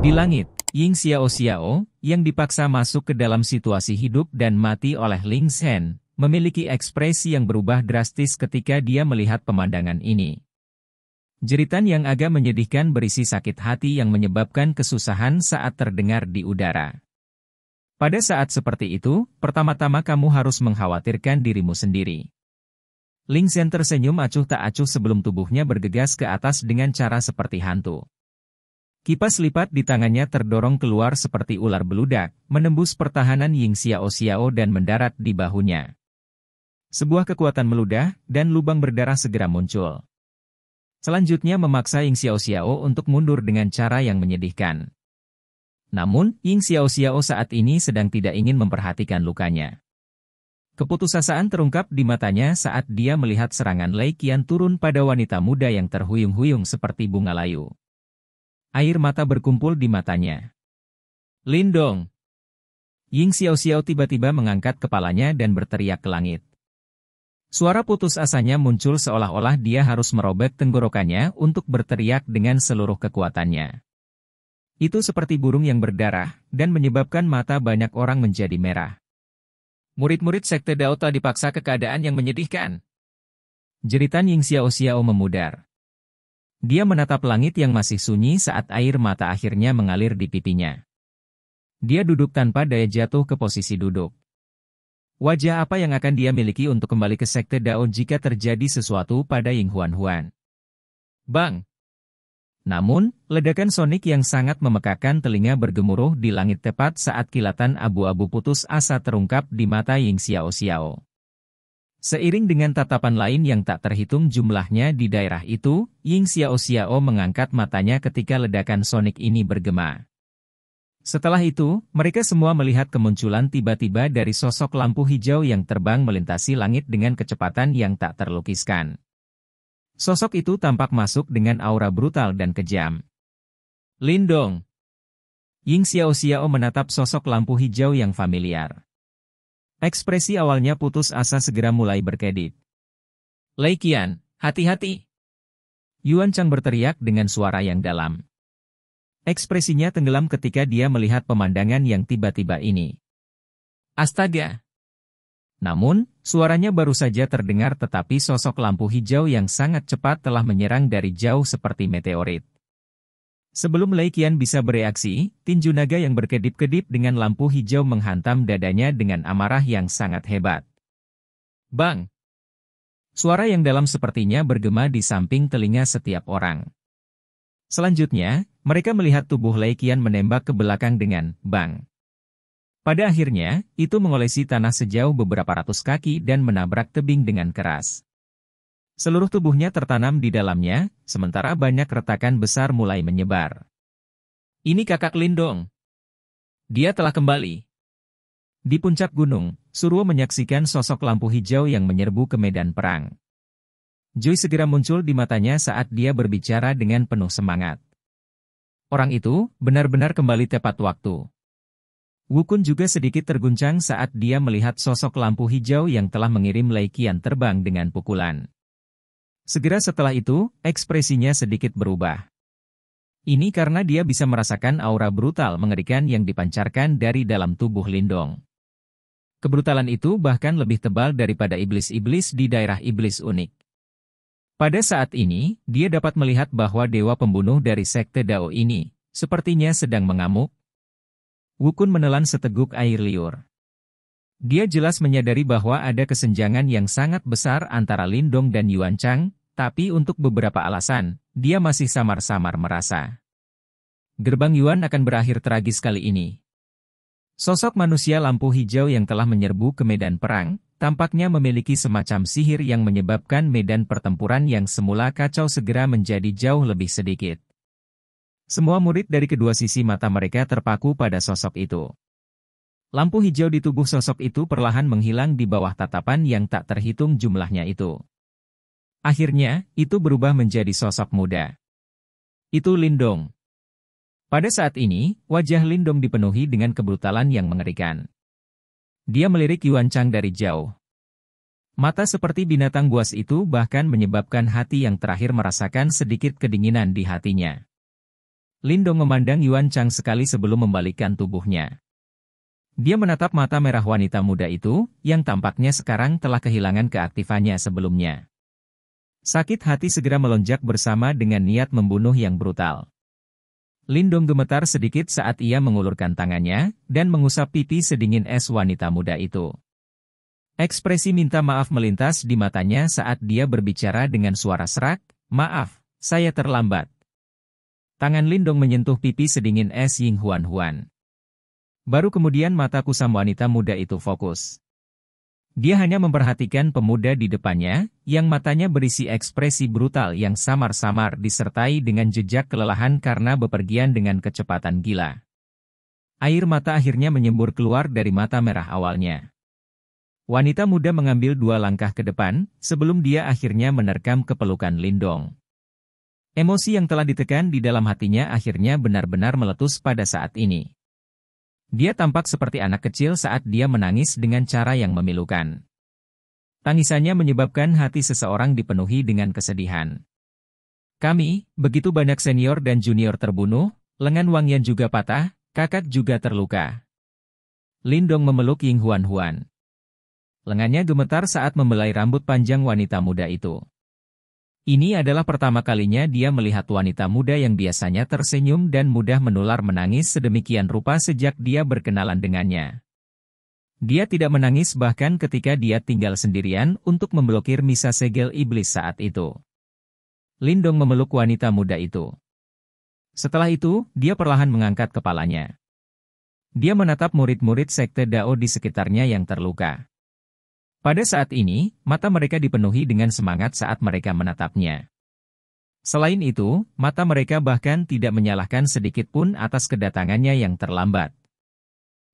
Di langit, Ying Xiao, yang dipaksa masuk ke dalam situasi hidup dan mati oleh Ling Zhen, memiliki ekspresi yang berubah drastis ketika dia melihat pemandangan ini. Jeritan yang agak menyedihkan berisi sakit hati yang menyebabkan kesusahan saat terdengar di udara. Pada saat seperti itu, pertama-tama kamu harus mengkhawatirkan dirimu sendiri. Ling Zhen tersenyum acuh tak acuh sebelum tubuhnya bergegas ke atas dengan cara seperti hantu. Kipas lipat di tangannya terdorong keluar seperti ular beludak, menembus pertahanan Ying Xiao dan mendarat di bahunya. Sebuah kekuatan meludah, dan lubang berdarah segera muncul. Selanjutnya memaksa Ying Xiao untuk mundur dengan cara yang menyedihkan. Namun, Ying Xiao saat ini sedang tidak ingin memperhatikan lukanya. Keputusasaan terungkap di matanya saat dia melihat serangan Lei Qian turun pada wanita muda yang terhuyung-huyung seperti bunga layu. Air mata berkumpul di matanya. Lindong! Ying Xiao tiba-tiba mengangkat kepalanya dan berteriak ke langit. Suara putus asanya muncul seolah-olah dia harus merobek tenggorokannya untuk berteriak dengan seluruh kekuatannya. Itu seperti burung yang berdarah, dan menyebabkan mata banyak orang menjadi merah. Murid-murid sekte Dao telah dipaksa ke keadaan yang menyedihkan. Jeritan Ying Xiao memudar. Dia menatap langit yang masih sunyi saat air mata akhirnya mengalir di pipinya. Dia duduk tanpa daya jatuh ke posisi duduk. Wajah apa yang akan dia miliki untuk kembali ke sekte Dao jika terjadi sesuatu pada Ying Huan? Bang! Namun, ledakan sonik yang sangat memekakan telinga bergemuruh di langit tepat saat kilatan abu-abu putus asa terungkap di mata Ying Xiao. Seiring dengan tatapan lain yang tak terhitung jumlahnya di daerah itu, Ying Xiao mengangkat matanya ketika ledakan sonik ini bergema. Setelah itu, mereka semua melihat kemunculan tiba-tiba dari sosok lampu hijau yang terbang melintasi langit dengan kecepatan yang tak terlukiskan. Sosok itu tampak masuk dengan aura brutal dan kejam. Lindong. Ying Xiao menatap sosok lampu hijau yang familiar. Ekspresi awalnya putus asa segera mulai berkedip. Lei Qian, hati-hati! Yuan Chang berteriak dengan suara yang dalam. Ekspresinya tenggelam ketika dia melihat pemandangan yang tiba-tiba ini. Astaga! Namun, suaranya baru saja terdengar tetapi sosok lampu hijau yang sangat cepat telah menyerang dari jauh seperti meteorit. Sebelum Lei Qian bisa bereaksi, tinju naga yang berkedip-kedip dengan lampu hijau menghantam dadanya dengan amarah yang sangat hebat. Bang! Suara yang dalam sepertinya bergema di samping telinga setiap orang. Selanjutnya, mereka melihat tubuh Lei Qian menembak ke belakang dengan bang. Pada akhirnya, itu mengolesi tanah sejauh beberapa ratus kaki dan menabrak tebing dengan keras. Seluruh tubuhnya tertanam di dalamnya, sementara banyak retakan besar mulai menyebar. Ini kakak Lindong. Dia telah kembali. Di puncak gunung, Suruo menyaksikan sosok lampu hijau yang menyerbu ke medan perang. Joy segera muncul di matanya saat dia berbicara dengan penuh semangat. Orang itu benar-benar kembali tepat waktu. Wukun juga sedikit terguncang saat dia melihat sosok lampu hijau yang telah mengirim Lei Qian terbang dengan pukulan. Segera setelah itu, ekspresinya sedikit berubah. Ini karena dia bisa merasakan aura brutal mengerikan yang dipancarkan dari dalam tubuh Lindong. Kebrutalan itu bahkan lebih tebal daripada iblis-iblis di daerah iblis unik. Pada saat ini, dia dapat melihat bahwa dewa pembunuh dari sekte Dao ini, sepertinya sedang mengamuk. Wukun menelan seteguk air liur. Dia jelas menyadari bahwa ada kesenjangan yang sangat besar antara Lindong dan Yuan Chang, tapi untuk beberapa alasan, dia masih samar-samar merasa gerbang Yuan akan berakhir tragis kali ini. Sosok manusia lampu hijau yang telah menyerbu ke medan perang, tampaknya memiliki semacam sihir yang menyebabkan medan pertempuran yang semula kacau segera menjadi jauh lebih sedikit. Semua murid dari kedua sisi mata mereka terpaku pada sosok itu. Lampu hijau di tubuh sosok itu perlahan menghilang di bawah tatapan yang tak terhitung jumlahnya itu. Akhirnya, itu berubah menjadi sosok muda. Itu Lindong. Pada saat ini, wajah Lindong dipenuhi dengan kebrutalan yang mengerikan. Dia melirik Yuan Chang dari jauh. Mata seperti binatang buas itu bahkan menyebabkan hati yang terakhir merasakan sedikit kedinginan di hatinya. Lindong memandang Yuan Chang sekali sebelum membalikkan tubuhnya. Dia menatap mata merah wanita muda itu, yang tampaknya sekarang telah kehilangan keaktifannya sebelumnya. Sakit hati segera melonjak bersama dengan niat membunuh yang brutal. Lindong gemetar sedikit saat ia mengulurkan tangannya, dan mengusap pipi sedingin es wanita muda itu. Ekspresi minta maaf melintas di matanya saat dia berbicara dengan suara serak, "Maaf, saya terlambat." Tangan Lindong menyentuh pipi sedingin es Ying Huan. Baru kemudian mata kusam wanita muda itu fokus. Dia hanya memperhatikan pemuda di depannya, yang matanya berisi ekspresi brutal yang samar-samar disertai dengan jejak kelelahan karena bepergian dengan kecepatan gila. Air mata akhirnya menyembur keluar dari mata merah awalnya. Wanita muda mengambil 2 langkah ke depan, sebelum dia akhirnya menerkam kepelukan Lindong. Emosi yang telah ditekan di dalam hatinya akhirnya benar-benar meletus pada saat ini. Dia tampak seperti anak kecil saat dia menangis dengan cara yang memilukan. Tangisannya menyebabkan hati seseorang dipenuhi dengan kesedihan. Kami, begitu banyak senior dan junior terbunuh, lengan Wang Yan juga patah, kakak juga terluka. Lindong memeluk Ying Huan. Lengannya gemetar saat membelai rambut panjang wanita muda itu. Ini adalah pertama kalinya dia melihat wanita muda yang biasanya tersenyum dan mudah menular menangis sedemikian rupa sejak dia berkenalan dengannya. Dia tidak menangis bahkan ketika dia tinggal sendirian untuk memblokir misa segel iblis saat itu. Lindong memeluk wanita muda itu. Setelah itu, dia perlahan mengangkat kepalanya. Dia menatap murid-murid sekte Dao di sekitarnya yang terluka. Pada saat ini, mata mereka dipenuhi dengan semangat saat mereka menatapnya. Selain itu, mata mereka bahkan tidak menyalahkan sedikit pun atas kedatangannya yang terlambat.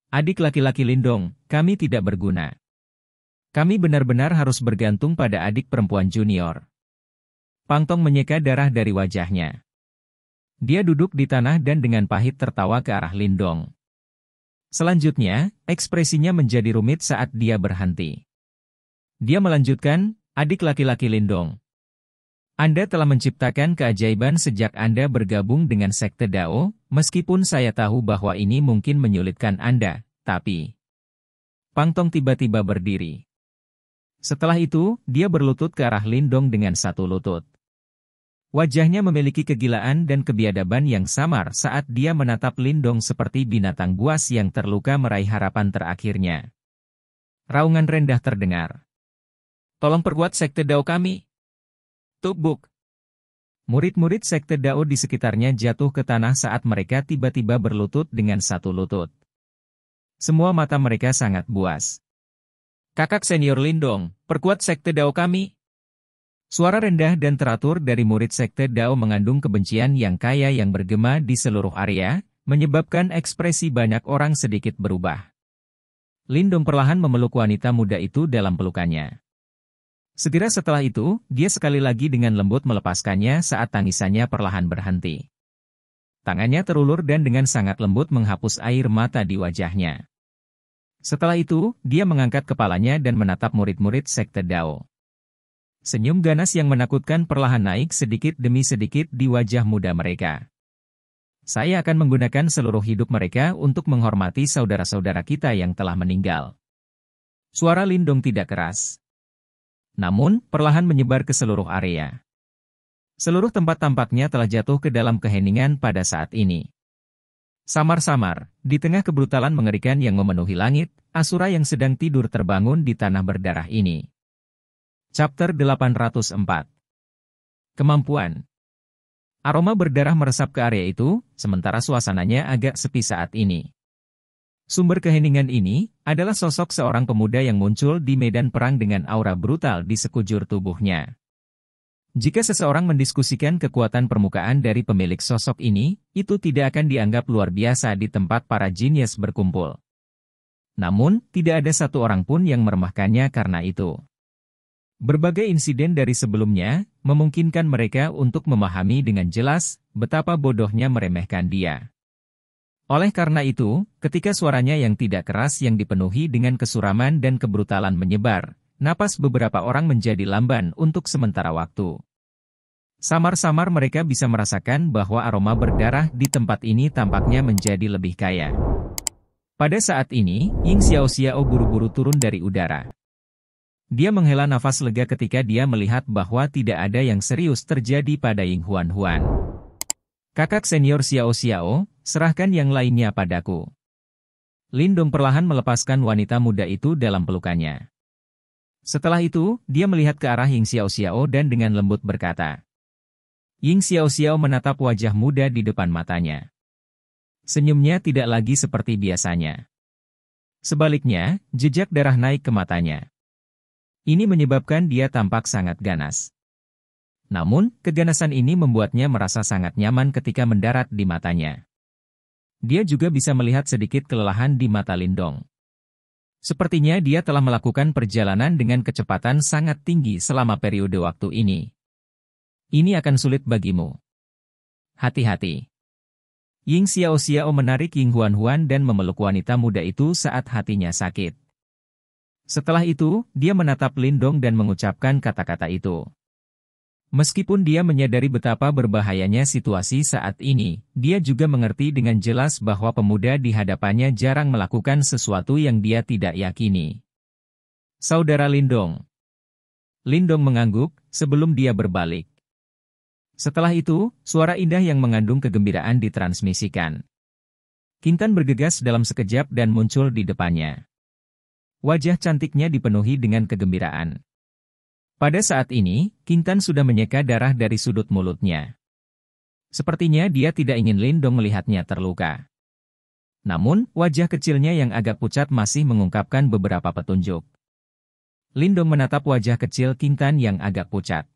Adik laki-laki Lindong, kami tidak berguna. Kami benar-benar harus bergantung pada adik perempuan junior. Pang Tong menyeka darah dari wajahnya. Dia duduk di tanah dan dengan pahit tertawa ke arah Lindong. Selanjutnya, ekspresinya menjadi rumit saat dia berhenti. Dia melanjutkan, adik laki-laki Lindong. Anda telah menciptakan keajaiban sejak Anda bergabung dengan Sekte Dao, meskipun saya tahu bahwa ini mungkin menyulitkan Anda, tapi... Pang Tong tiba-tiba berdiri. Setelah itu, dia berlutut ke arah Lindong dengan satu lutut. Wajahnya memiliki kegilaan dan kebiadaban yang samar saat dia menatap Lindong seperti binatang buas yang terluka meraih harapan terakhirnya. Raungan rendah terdengar. Tolong perkuat Sekte Dao kami. Tubuk. Murid-murid Sekte Dao di sekitarnya jatuh ke tanah saat mereka tiba-tiba berlutut dengan satu lutut. Semua mata mereka sangat buas. Kakak senior Lindong, perkuat Sekte Dao kami. Suara rendah dan teratur dari murid Sekte Dao mengandung kebencian yang kaya yang bergema di seluruh area, menyebabkan ekspresi banyak orang sedikit berubah. Lindong perlahan memeluk wanita muda itu dalam pelukannya. Segera setelah itu, dia sekali lagi dengan lembut melepaskannya saat tangisannya perlahan berhenti. Tangannya terulur dan dengan sangat lembut menghapus air mata di wajahnya. Setelah itu, dia mengangkat kepalanya dan menatap murid-murid Sekte Dao. Senyum ganas yang menakutkan perlahan naik sedikit demi sedikit di wajah muda mereka. Saya akan menggunakan seluruh hidup mereka untuk menghormati saudara-saudara kita yang telah meninggal. Suara Lindong tidak keras. Namun, perlahan menyebar ke seluruh area. Seluruh tempat tampaknya telah jatuh ke dalam keheningan pada saat ini. Samar-samar, di tengah kebrutalan mengerikan yang memenuhi langit, Asura yang sedang tidur terbangun di tanah berdarah ini. Chapter 804. Kemampuan. Aroma berdarah meresap ke area itu, sementara suasananya agak sepi saat ini. Sumber keheningan ini adalah sosok seorang pemuda yang muncul di medan perang dengan aura brutal di sekujur tubuhnya. Jika seseorang mendiskusikan kekuatan permukaan dari pemilik sosok ini, itu tidak akan dianggap luar biasa di tempat para jinius berkumpul. Namun, tidak ada satu orang pun yang meremehkannya karena itu. Berbagai insiden dari sebelumnya memungkinkan mereka untuk memahami dengan jelas betapa bodohnya meremehkan dia. Oleh karena itu, ketika suaranya yang tidak keras yang dipenuhi dengan kesuraman dan kebrutalan menyebar, napas beberapa orang menjadi lamban untuk sementara waktu. Samar-samar mereka bisa merasakan bahwa aroma berdarah di tempat ini tampaknya menjadi lebih kaya. Pada saat ini, Ying Xiaoxiao buru-buru turun dari udara. Dia menghela nafas lega ketika dia melihat bahwa tidak ada yang serius terjadi pada Ying Huan-Huan. Kakak senior Xiao-Xiao, serahkan yang lainnya padaku. Lindong perlahan melepaskan wanita muda itu dalam pelukannya. Setelah itu, dia melihat ke arah Ying Xiaoxiao dan dengan lembut berkata. Ying Xiaoxiao menatap wajah muda di depan matanya. Senyumnya tidak lagi seperti biasanya. Sebaliknya, jejak darah naik ke matanya. Ini menyebabkan dia tampak sangat ganas. Namun, keganasan ini membuatnya merasa sangat nyaman ketika mendarat di matanya. Dia juga bisa melihat sedikit kelelahan di mata Lindong. Sepertinya dia telah melakukan perjalanan dengan kecepatan sangat tinggi selama periode waktu ini. Ini akan sulit bagimu. Hati-hati. Ying Xiaoxiao menarik Ying Huan-Huan dan memeluk wanita muda itu saat hatinya sakit. Setelah itu, dia menatap Lindong dan mengucapkan kata-kata itu. Meskipun dia menyadari betapa berbahayanya situasi saat ini, dia juga mengerti dengan jelas bahwa pemuda di hadapannya jarang melakukan sesuatu yang dia tidak yakini. Saudara Lindong. Lindong mengangguk sebelum dia berbalik. Setelah itu, suara indah yang mengandung kegembiraan ditransmisikan. Kintan bergegas dalam sekejap dan muncul di depannya. Wajah cantiknya dipenuhi dengan kegembiraan. Pada saat ini, Kintan sudah menyeka darah dari sudut mulutnya. Sepertinya dia tidak ingin Lindong melihatnya terluka. Namun, wajah kecilnya yang agak pucat masih mengungkapkan beberapa petunjuk. Lindong menatap wajah kecil Kintan yang agak pucat.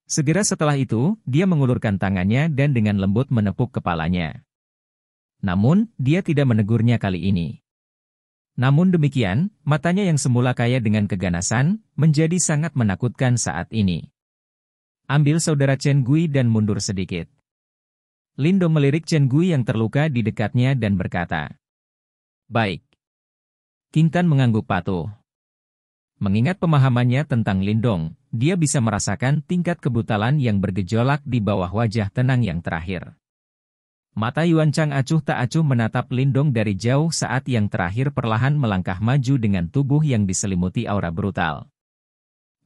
Segera setelah itu, dia mengulurkan tangannya dan dengan lembut menepuk kepalanya. Namun, dia tidak menegurnya kali ini. Namun demikian, matanya yang semula kaya dengan keganasan, menjadi sangat menakutkan saat ini. Ambil saudara Chen Gui dan mundur sedikit. Lindong melirik Chen Gui yang terluka di dekatnya dan berkata, "Baik." King Tan mengangguk patuh. Mengingat pemahamannya tentang Lindong, dia bisa merasakan tingkat kebutalan yang bergejolak di bawah wajah tenang yang terakhir. Mata Yuan Chang acuh tak acuh menatap Lindong dari jauh saat yang terakhir perlahan melangkah maju dengan tubuh yang diselimuti aura brutal.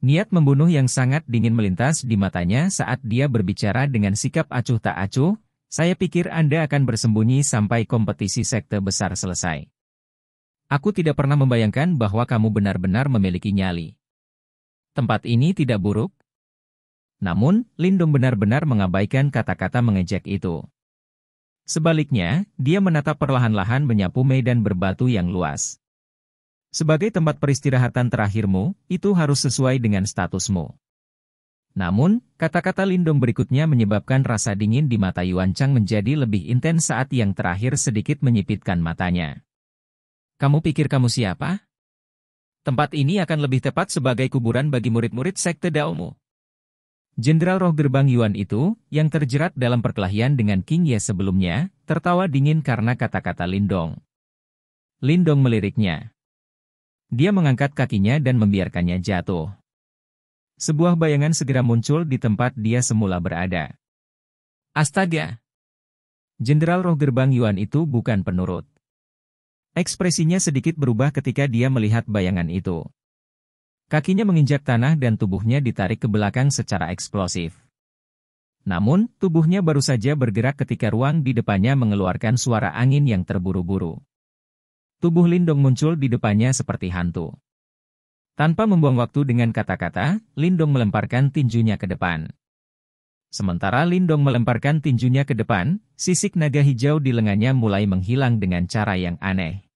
Niat membunuh yang sangat dingin melintas di matanya saat dia berbicara dengan sikap acuh tak acuh. "Saya pikir Anda akan bersembunyi sampai kompetisi sekte besar selesai. Aku tidak pernah membayangkan bahwa kamu benar-benar memiliki nyali. Tempat ini tidak buruk." Namun, Lindong benar-benar mengabaikan kata-kata mengejek itu. Sebaliknya, dia menatap perlahan-lahan menyapu medan berbatu yang luas. "Sebagai tempat peristirahatan terakhirmu, itu harus sesuai dengan statusmu." Namun, kata-kata Lindong berikutnya menyebabkan rasa dingin di mata Yuan Chang menjadi lebih intens saat yang terakhir sedikit menyipitkan matanya. "Kamu pikir kamu siapa? Tempat ini akan lebih tepat sebagai kuburan bagi murid-murid sekte Daomu." Jenderal Roh Gerbang Yuan itu, yang terjerat dalam perkelahian dengan King Ye sebelumnya, tertawa dingin karena kata-kata Lindong. Lindong meliriknya. Dia mengangkat kakinya dan membiarkannya jatuh. Sebuah bayangan segera muncul di tempat dia semula berada. Astaga! Jenderal Roh Gerbang Yuan itu bukan penurut. Ekspresinya sedikit berubah ketika dia melihat bayangan itu. Kakinya menginjak tanah dan tubuhnya ditarik ke belakang secara eksplosif. Namun, tubuhnya baru saja bergerak ketika ruang di depannya mengeluarkan suara angin yang terburu-buru. Tubuh Lindong muncul di depannya seperti hantu. Tanpa membuang waktu dengan kata-kata, Lindong melemparkan tinjunya ke depan. Sementara Lindong melemparkan tinjunya ke depan, sisik naga hijau di lengannya mulai menghilang dengan cara yang aneh.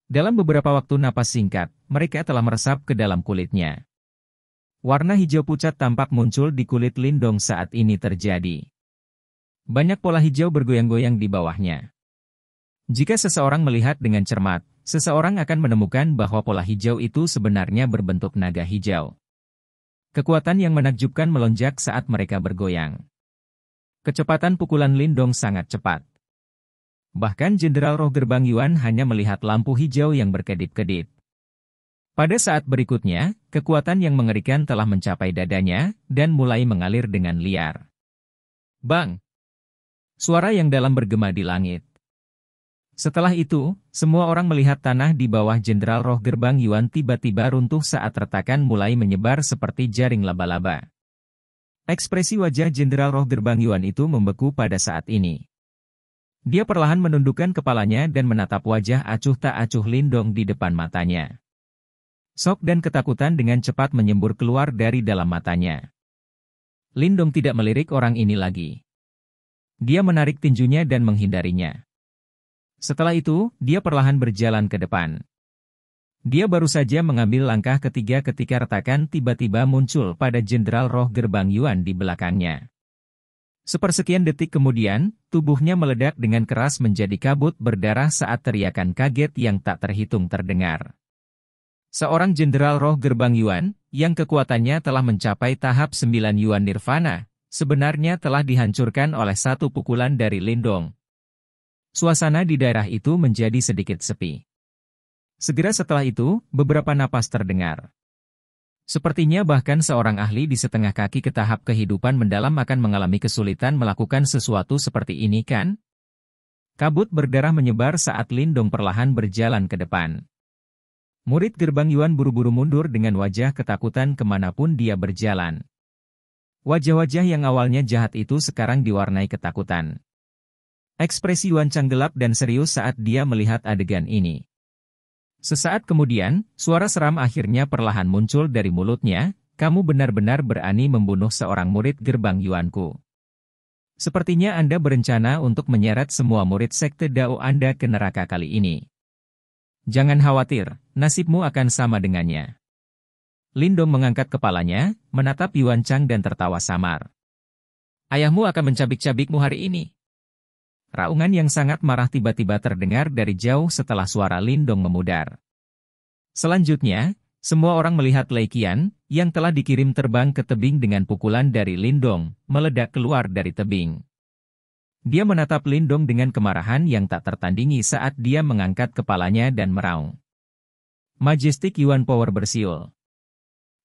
Dalam beberapa waktu napas singkat, mereka telah meresap ke dalam kulitnya. Warna hijau pucat tampak muncul di kulit Lindong saat ini terjadi. Banyak pola hijau bergoyang-goyang di bawahnya. Jika seseorang melihat dengan cermat, seseorang akan menemukan bahwa pola hijau itu sebenarnya berbentuk naga hijau. Kekuatan yang menakjubkan melonjak saat mereka bergoyang. Kecepatan pukulan Lindong sangat cepat. Bahkan Jenderal Roh Gerbang Yuan hanya melihat lampu hijau yang berkedip-kedip. Pada saat berikutnya, kekuatan yang mengerikan telah mencapai dadanya, dan mulai mengalir dengan liar. Bang! Suara yang dalam bergema di langit. Setelah itu, semua orang melihat tanah di bawah Jenderal Roh Gerbang Yuan tiba-tiba runtuh saat retakan mulai menyebar seperti jaring laba-laba. Ekspresi wajah Jenderal Roh Gerbang Yuan itu membeku pada saat ini. Dia perlahan menundukkan kepalanya dan menatap wajah acuh tak acuh Lindong di depan matanya. Sok dan ketakutan dengan cepat menyembur keluar dari dalam matanya. Lindong tidak melirik orang ini lagi. Dia menarik tinjunya dan menghindarinya. Setelah itu, dia perlahan berjalan ke depan. Dia baru saja mengambil langkah ketiga ketika retakan tiba-tiba muncul pada Jenderal Roh Gerbang Yuan di belakangnya. Sepersekian detik kemudian, tubuhnya meledak dengan keras menjadi kabut berdarah saat teriakan kaget yang tak terhitung terdengar. Seorang Jenderal Roh Gerbang Yuan, yang kekuatannya telah mencapai tahap 9 Yuan Nirvana, sebenarnya telah dihancurkan oleh satu pukulan dari Lindong. Suasana di daerah itu menjadi sedikit sepi. Segera setelah itu, beberapa napas terdengar. Sepertinya bahkan seorang ahli di setengah kaki ke tahap kehidupan mendalam akan mengalami kesulitan melakukan sesuatu seperti ini kan? Kabut berdarah menyebar saat Lindong perlahan berjalan ke depan. Murid Gerbang Yuan buru-buru mundur dengan wajah ketakutan kemanapun dia berjalan. Wajah-wajah yang awalnya jahat itu sekarang diwarnai ketakutan. Ekspresi Yuan Chang gelap dan serius saat dia melihat adegan ini. Sesaat kemudian, suara seram akhirnya perlahan muncul dari mulutnya, "Kamu benar-benar berani membunuh seorang murid Gerbang Yuanku. Sepertinya Anda berencana untuk menyeret semua murid sekte Dao Anda ke neraka kali ini. Jangan khawatir, nasibmu akan sama dengannya." Lindong mengangkat kepalanya, menatap Yuan Chang dan tertawa samar. Ayahmu akan mencabik-cabikmu hari ini. Raungan yang sangat marah tiba-tiba terdengar dari jauh setelah suara Lindong memudar. Selanjutnya, semua orang melihat Lei Qian, yang telah dikirim terbang ke tebing dengan pukulan dari Lindong, meledak keluar dari tebing. Dia menatap Lindong dengan kemarahan yang tak tertandingi saat dia mengangkat kepalanya dan meraung. Majestic Yuan Power bersiul.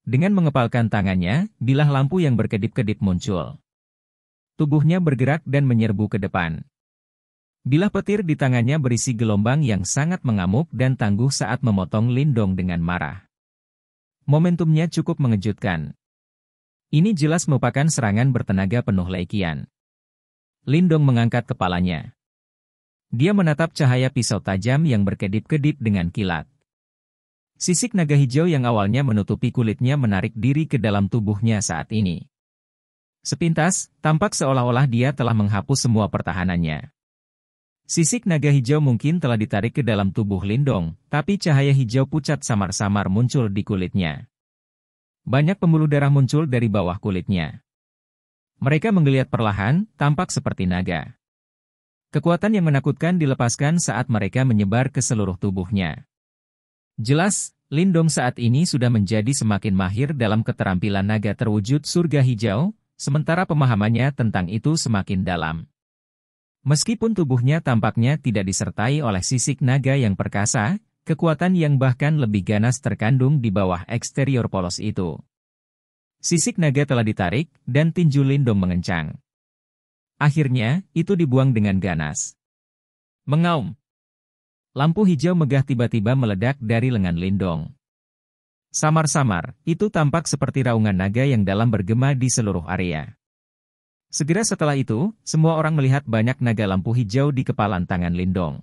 Dengan mengepalkan tangannya, bilah lampu yang berkedip-kedip muncul. Tubuhnya bergerak dan menyerbu ke depan. Bilah petir di tangannya berisi gelombang yang sangat mengamuk dan tangguh saat memotong Lindong dengan marah. Momentumnya cukup mengejutkan. Ini jelas merupakan serangan bertenaga penuh Lei Qian. Lindong mengangkat kepalanya. Dia menatap cahaya pisau tajam yang berkedip-kedip dengan kilat. Sisik naga hijau yang awalnya menutupi kulitnya menarik diri ke dalam tubuhnya saat ini. Sepintas, tampak seolah-olah dia telah menghapus semua pertahanannya. Sisik naga hijau mungkin telah ditarik ke dalam tubuh Lindong, tapi cahaya hijau pucat samar-samar muncul di kulitnya. Banyak pembuluh darah muncul dari bawah kulitnya. Mereka menggeliat perlahan, tampak seperti naga. Kekuatan yang menakutkan dilepaskan saat mereka menyebar ke seluruh tubuhnya. Jelas, Lindong saat ini sudah menjadi semakin mahir dalam keterampilan naga terwujud surga hijau, sementara pemahamannya tentang itu semakin dalam. Meskipun tubuhnya tampaknya tidak disertai oleh sisik naga yang perkasa, kekuatan yang bahkan lebih ganas terkandung di bawah eksterior polos itu. Sisik naga telah ditarik, dan tinju Lindong mengencang. Akhirnya, itu dibuang dengan ganas. Mengaum. Lampu hijau megah tiba-tiba meledak dari lengan Lindong. Samar-samar, itu tampak seperti raungan naga yang dalam bergema di seluruh area. Segera setelah itu, semua orang melihat banyak naga lampu hijau di kepalan tangan Lindong.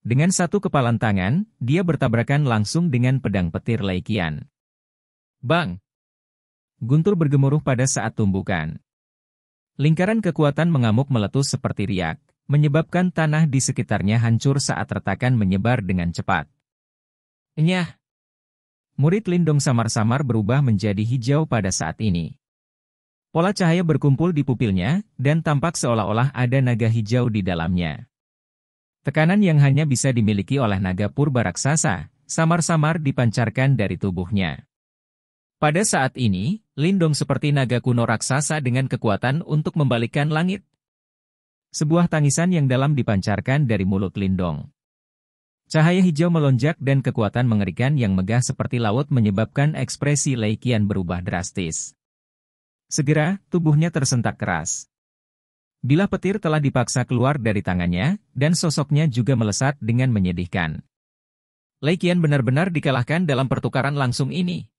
Dengan satu kepalan tangan, dia bertabrakan langsung dengan pedang petir Lei Qian. Bang! Guntur bergemuruh pada saat tumbukan. Lingkaran kekuatan mengamuk meletus seperti riak, menyebabkan tanah di sekitarnya hancur saat retakan menyebar dengan cepat. Nyah! Murid Lindong samar-samar berubah menjadi hijau pada saat ini. Pola cahaya berkumpul di pupilnya, dan tampak seolah-olah ada naga hijau di dalamnya. Tekanan yang hanya bisa dimiliki oleh naga purba raksasa, samar-samar dipancarkan dari tubuhnya. Pada saat ini, Lindong seperti naga kuno raksasa dengan kekuatan untuk membalikkan langit. Sebuah tangisan yang dalam dipancarkan dari mulut Lindong. Cahaya hijau melonjak dan kekuatan mengerikan yang megah seperti laut menyebabkan ekspresi Lei Qian berubah drastis. Segera, tubuhnya tersentak keras. Bilah petir telah dipaksa keluar dari tangannya, dan sosoknya juga melesat dengan menyedihkan. Lei Qian benar-benar dikalahkan dalam pertukaran langsung ini.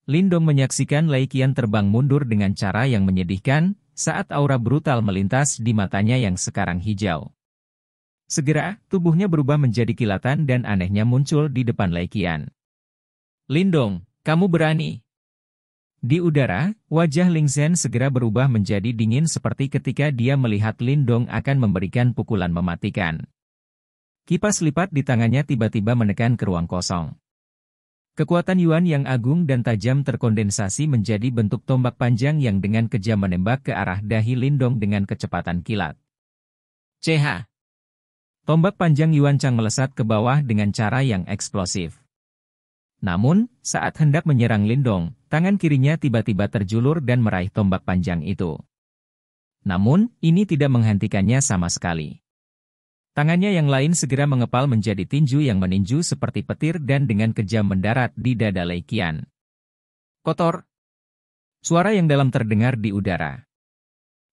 Lindong menyaksikan Lei Qian terbang mundur dengan cara yang menyedihkan, saat aura brutal melintas di matanya yang sekarang hijau. Segera, tubuhnya berubah menjadi kilatan dan anehnya muncul di depan Lei Qian. Lindong, kamu berani. Di udara, wajah Ling Zhen segera berubah menjadi dingin seperti ketika dia melihat Lindong akan memberikan pukulan mematikan. Kipas lipat di tangannya tiba-tiba menekan ke ruang kosong. Kekuatan Yuan yang agung dan tajam terkondensasi menjadi bentuk tombak panjang yang dengan kejam menembak ke arah dahi Lindong dengan kecepatan kilat. CH. Tombak panjang Yuan Chang melesat ke bawah dengan cara yang eksplosif. Namun, saat hendak menyerang Lindong, tangan kirinya tiba-tiba terjulur dan meraih tombak panjang itu. Namun, ini tidak menghentikannya sama sekali. Tangannya yang lain segera mengepal menjadi tinju yang meninju seperti petir dan dengan kejam mendarat di dada Lei Qian. Kotor. Suara yang dalam terdengar di udara.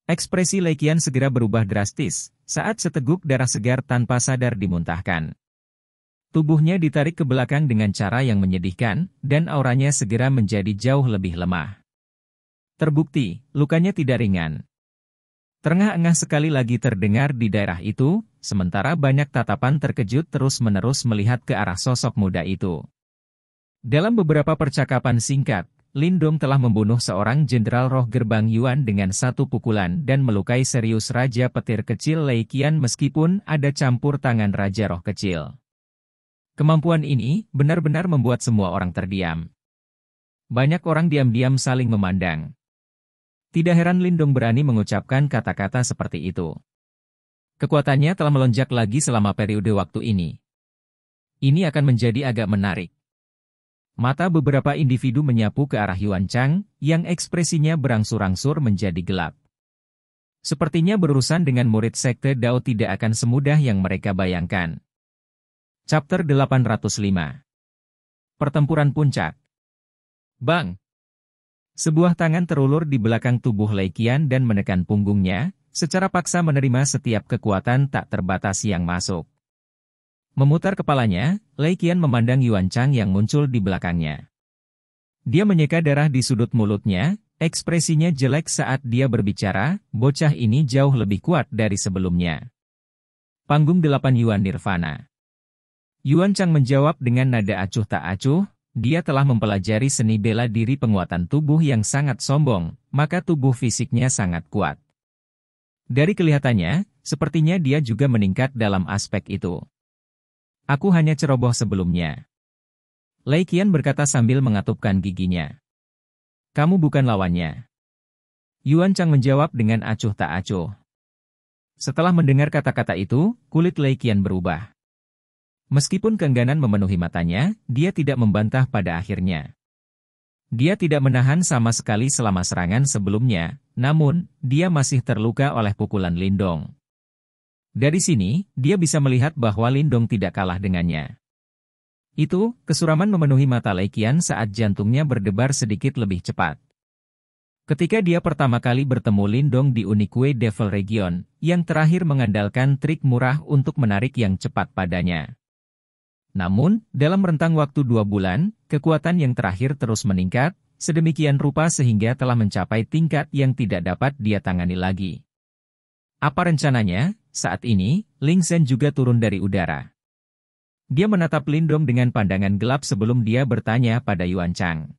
Ekspresi Lei Qian segera berubah drastis, saat seteguk darah segar tanpa sadar dimuntahkan. Tubuhnya ditarik ke belakang dengan cara yang menyedihkan, dan auranya segera menjadi jauh lebih lemah. Terbukti, lukanya tidak ringan. Terengah-engah sekali lagi terdengar di daerah itu, sementara banyak tatapan terkejut terus-menerus melihat ke arah sosok muda itu. Dalam beberapa percakapan singkat, Lindong telah membunuh seorang jenderal roh gerbang Yuan dengan satu pukulan dan melukai serius Raja Petir Kecil Lei Qian meskipun ada campur tangan Raja Roh Kecil. Kemampuan ini benar-benar membuat semua orang terdiam. Banyak orang diam-diam saling memandang. Tidak heran Lindong berani mengucapkan kata-kata seperti itu. Kekuatannya telah melonjak lagi selama periode waktu ini. Ini akan menjadi agak menarik. Mata beberapa individu menyapu ke arah Yuan Chang, yang ekspresinya berangsur-angsur menjadi gelap. Sepertinya berurusan dengan murid sekte Dao tidak akan semudah yang mereka bayangkan. Chapter 805. Pertempuran Puncak. Bang! Sebuah tangan terulur di belakang tubuh Lei Qian dan menekan punggungnya, secara paksa menerima setiap kekuatan tak terbatas yang masuk. Memutar kepalanya, Lei Qian memandang Yuan Chang yang muncul di belakangnya. Dia menyeka darah di sudut mulutnya, ekspresinya jelek saat dia berbicara, bocah ini jauh lebih kuat dari sebelumnya. Panggung 8 Yuan Nirvana. Yuan Chang menjawab dengan nada acuh tak acuh, dia telah mempelajari seni bela diri penguatan tubuh yang sangat sombong, maka tubuh fisiknya sangat kuat. Dari kelihatannya, sepertinya dia juga meningkat dalam aspek itu. Aku hanya ceroboh sebelumnya. Lei Qian berkata sambil mengatupkan giginya. Kamu bukan lawannya. Yuan Chang menjawab dengan acuh tak acuh. Setelah mendengar kata-kata itu, kulit Lei Qian berubah. Meskipun keengganan memenuhi matanya, dia tidak membantah pada akhirnya. Dia tidak menahan sama sekali selama serangan sebelumnya, namun, dia masih terluka oleh pukulan Lindong. Dari sini, dia bisa melihat bahwa Lindong tidak kalah dengannya. Itu, kesuraman memenuhi mata Lei Qian saat jantungnya berdebar sedikit lebih cepat. Ketika dia pertama kali bertemu Lindong di Unique Devil Region, yang terakhir mengandalkan trik murah untuk menarik yang cepat padanya. Namun, dalam rentang waktu 2 bulan, kekuatan yang terakhir terus meningkat, sedemikian rupa sehingga telah mencapai tingkat yang tidak dapat dia tangani lagi. Apa rencananya? Saat ini, Ling Zhen juga turun dari udara. Dia menatap Lindong dengan pandangan gelap sebelum dia bertanya pada Yuan Chang.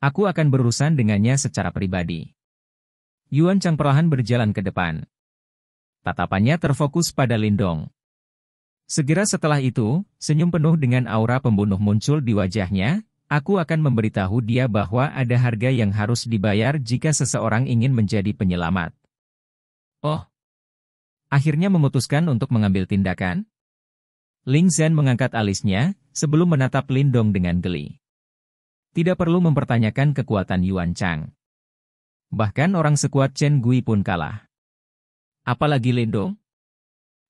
Aku akan berurusan dengannya secara pribadi. Yuan Chang perlahan berjalan ke depan. Tatapannya terfokus pada Lindong. Segera setelah itu, senyum penuh dengan aura pembunuh muncul di wajahnya. Aku akan memberitahu dia bahwa ada harga yang harus dibayar jika seseorang ingin menjadi penyelamat. Oh. Akhirnya memutuskan untuk mengambil tindakan? Ling Zhen mengangkat alisnya, sebelum menatap Lindong dengan geli. Tidak perlu mempertanyakan kekuatan Yuan Chang. Bahkan orang sekuat Chen Gui pun kalah. Apalagi Lindong?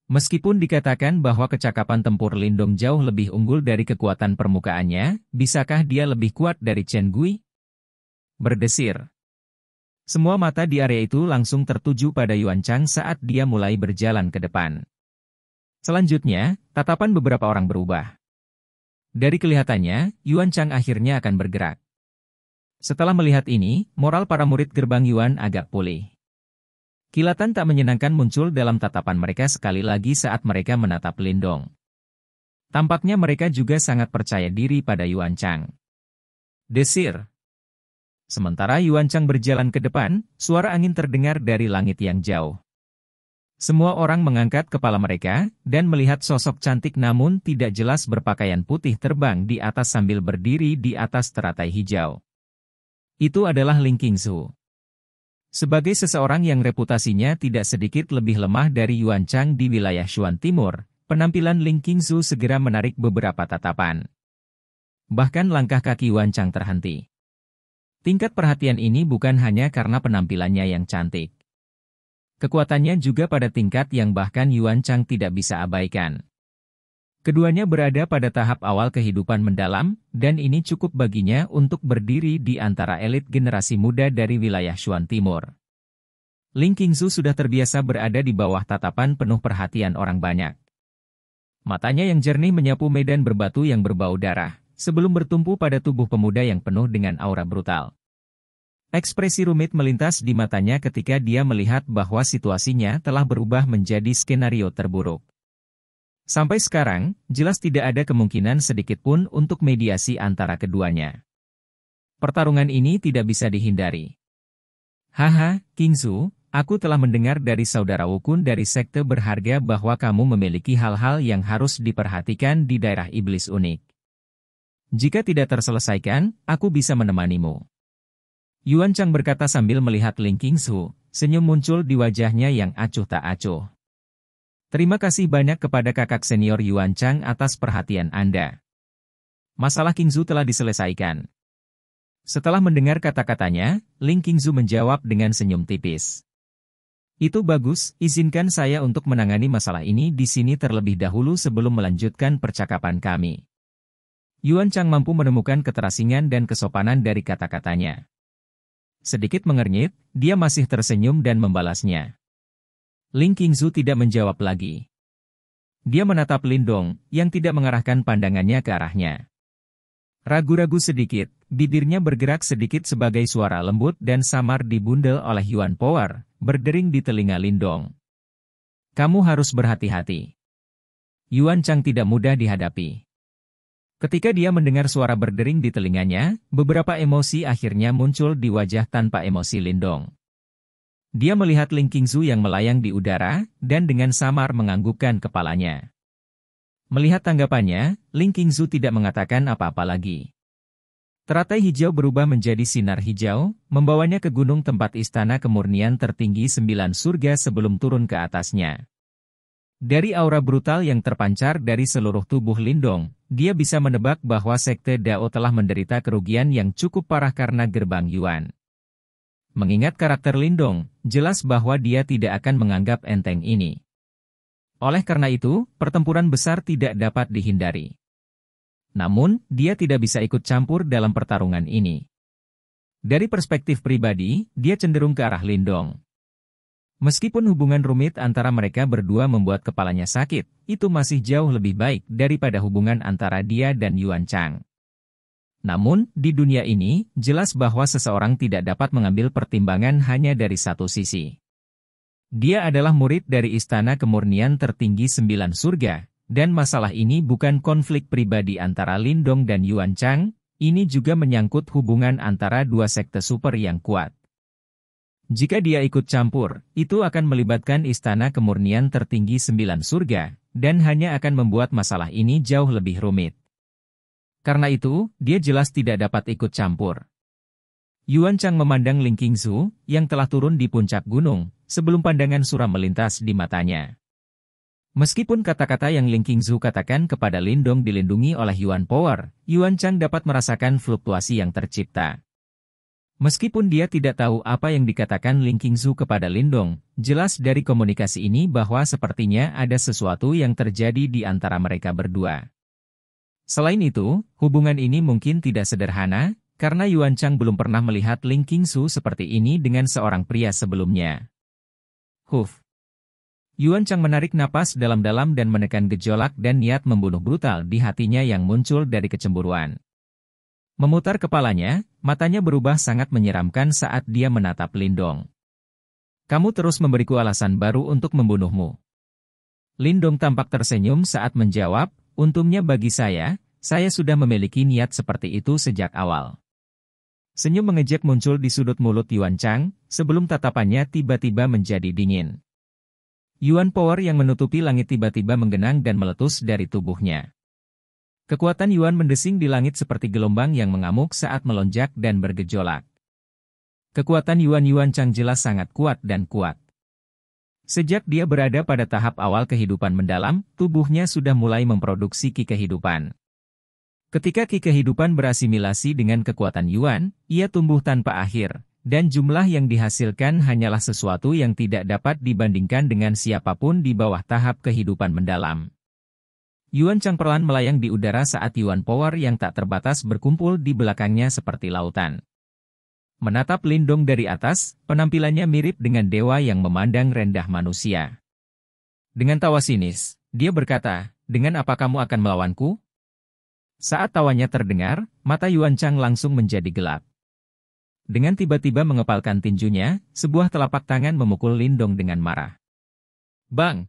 Meskipun dikatakan bahwa kecakapan tempur Lindong jauh lebih unggul dari kekuatan permukaannya, bisakah dia lebih kuat dari Chen Gui? Berdesir. Semua mata di area itu langsung tertuju pada Yuan Chang saat dia mulai berjalan ke depan. Selanjutnya, tatapan beberapa orang berubah. Dari kelihatannya, Yuan Chang akhirnya akan bergerak. Setelah melihat ini, moral para murid gerbang Yuan agak pulih. Kilatan tak menyenangkan muncul dalam tatapan mereka sekali lagi saat mereka menatap Lindong. Tampaknya mereka juga sangat percaya diri pada Yuan Chang. Desir. Sementara Yuan Chang berjalan ke depan, suara angin terdengar dari langit yang jauh. Semua orang mengangkat kepala mereka, dan melihat sosok cantik namun tidak jelas berpakaian putih terbang di atas sambil berdiri di atas teratai hijau. Itu adalah Ling Qingzu. Sebagai seseorang yang reputasinya tidak sedikit lebih lemah dari Yuan Chang di wilayah Shuan Timur, penampilan Ling Qingzu segera menarik beberapa tatapan. Bahkan langkah kaki Yuan Chang terhenti. Tingkat perhatian ini bukan hanya karena penampilannya yang cantik. Kekuatannya juga pada tingkat yang bahkan Yuan Chang tidak bisa abaikan. Keduanya berada pada tahap awal kehidupan mendalam, dan ini cukup baginya untuk berdiri di antara elit generasi muda dari wilayah Shuan Timur. Ling Qingzu sudah terbiasa berada di bawah tatapan penuh perhatian orang banyak. Matanya yang jernih menyapu medan berbatu yang berbau darah, sebelum bertumpu pada tubuh pemuda yang penuh dengan aura brutal. Ekspresi rumit melintas di matanya ketika dia melihat bahwa situasinya telah berubah menjadi skenario terburuk. Sampai sekarang, jelas tidak ada kemungkinan sedikit pun untuk mediasi antara keduanya. Pertarungan ini tidak bisa dihindari. Haha, Qingzu, aku telah mendengar dari saudara Wukun dari sekte berharga bahwa kamu memiliki hal-hal yang harus diperhatikan di daerah iblis unik. Jika tidak terselesaikan, aku bisa menemanimu. Yuan Chang berkata sambil melihat Ling Qingzu, senyum muncul di wajahnya yang acuh tak acuh. Terima kasih banyak kepada kakak senior Yuan Chang atas perhatian Anda. Masalah Qingzu telah diselesaikan. Setelah mendengar kata-katanya, Ling Qingzu menjawab dengan senyum tipis. Itu bagus, izinkan saya untuk menangani masalah ini di sini terlebih dahulu sebelum melanjutkan percakapan kami. Yuan Chang mampu menemukan keterasingan dan kesopanan dari kata-katanya. Sedikit mengernyit, dia masih tersenyum dan membalasnya. Ling Qingzu tidak menjawab lagi. Dia menatap Lindong, yang tidak mengarahkan pandangannya ke arahnya. Ragu-ragu sedikit, bibirnya bergerak sedikit sebagai suara lembut dan samar dibundel oleh Yuan Power, berdering di telinga Lindong. Kamu harus berhati-hati. Yuan Chang tidak mudah dihadapi. Ketika dia mendengar suara berdering di telinganya, beberapa emosi akhirnya muncul di wajah tanpa emosi Lindong. Dia melihat Ling Qingzu yang melayang di udara, dan dengan samar menganggukkan kepalanya. Melihat tanggapannya, Ling Qingzu tidak mengatakan apa-apa lagi. Teratai hijau berubah menjadi sinar hijau, membawanya ke gunung tempat istana kemurnian tertinggi 9 surga sebelum turun ke atasnya. Dari aura brutal yang terpancar dari seluruh tubuh Lindong, dia bisa menebak bahwa Sekte Dao telah menderita kerugian yang cukup parah karena gerbang Yuan. Mengingat karakter Lindong, jelas bahwa dia tidak akan menganggap enteng ini. Oleh karena itu, pertempuran besar tidak dapat dihindari. Namun, dia tidak bisa ikut campur dalam pertarungan ini. Dari perspektif pribadi, dia cenderung ke arah Lindong. Meskipun hubungan rumit antara mereka berdua membuat kepalanya sakit, itu masih jauh lebih baik daripada hubungan antara dia dan Yuan Chang. Namun, di dunia ini, jelas bahwa seseorang tidak dapat mengambil pertimbangan hanya dari satu sisi. Dia adalah murid dari Istana Kemurnian Tertinggi 9 Surga, dan masalah ini bukan konflik pribadi antara Lindong dan Yuan Chang, ini juga menyangkut hubungan antara dua sekte super yang kuat. Jika dia ikut campur, itu akan melibatkan Istana Kemurnian Tertinggi 9 Surga, dan hanya akan membuat masalah ini jauh lebih rumit. Karena itu, dia jelas tidak dapat ikut campur. Yuan Chang memandang Ling Qingzu, yang telah turun di puncak gunung, sebelum pandangan suram melintas di matanya. Meskipun kata-kata yang Ling Qingzu katakan kepada Lindong dilindungi oleh Yuan Power, Yuan Chang dapat merasakan fluktuasi yang tercipta. Meskipun dia tidak tahu apa yang dikatakan Ling Qingzu kepada Lindong, jelas dari komunikasi ini bahwa sepertinya ada sesuatu yang terjadi di antara mereka berdua. Selain itu, hubungan ini mungkin tidak sederhana, karena Yuan Chang belum pernah melihat Ling Qingzu seperti ini dengan seorang pria sebelumnya. Yuan Chang menarik napas dalam-dalam dan menekan gejolak dan niat membunuh brutal di hatinya yang muncul dari kecemburuan. Memutar kepalanya, matanya berubah sangat menyeramkan saat dia menatap Lindong. Kamu terus memberiku alasan baru untuk membunuhmu. Lindong tampak tersenyum saat menjawab, untungnya bagi saya sudah memiliki niat seperti itu sejak awal. Senyum mengejek muncul di sudut mulut Yuan Chang, sebelum tatapannya tiba-tiba menjadi dingin. Yuan Power yang menutupi langit tiba-tiba menggenang dan meletus dari tubuhnya. Kekuatan Yuan mendesing di langit seperti gelombang yang mengamuk saat melonjak dan bergejolak. Kekuatan Yuan Chang jelas sangat kuat dan kuat. Sejak dia berada pada tahap awal kehidupan mendalam, tubuhnya sudah mulai memproduksi ki kehidupan. Ketika ki kehidupan berasimilasi dengan kekuatan Yuan, ia tumbuh tanpa akhir, dan jumlah yang dihasilkan hanyalah sesuatu yang tidak dapat dibandingkan dengan siapapun di bawah tahap kehidupan mendalam. Yuan Chang perlahan melayang di udara saat Yuan Power yang tak terbatas berkumpul di belakangnya seperti lautan. Menatap Lindong dari atas, penampilannya mirip dengan dewa yang memandang rendah manusia. Dengan tawa sinis, dia berkata, "Dengan apa kamu akan melawanku?" Saat tawanya terdengar, mata Yuan Chang langsung menjadi gelap. Dengan tiba-tiba mengepalkan tinjunya, sebuah telapak tangan memukul Lindong dengan marah. Bang!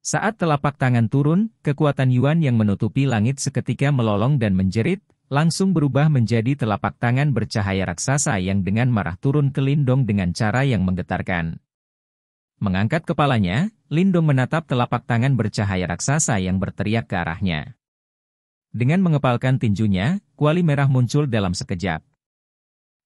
Saat telapak tangan turun, kekuatan Yuan yang menutupi langit seketika melolong dan menjerit, langsung berubah menjadi telapak tangan bercahaya raksasa yang dengan marah turun ke Lindong dengan cara yang menggetarkan. Mengangkat kepalanya, Lindong menatap telapak tangan bercahaya raksasa yang berteriak ke arahnya. Dengan mengepalkan tinjunya, kuali merah muncul dalam sekejap.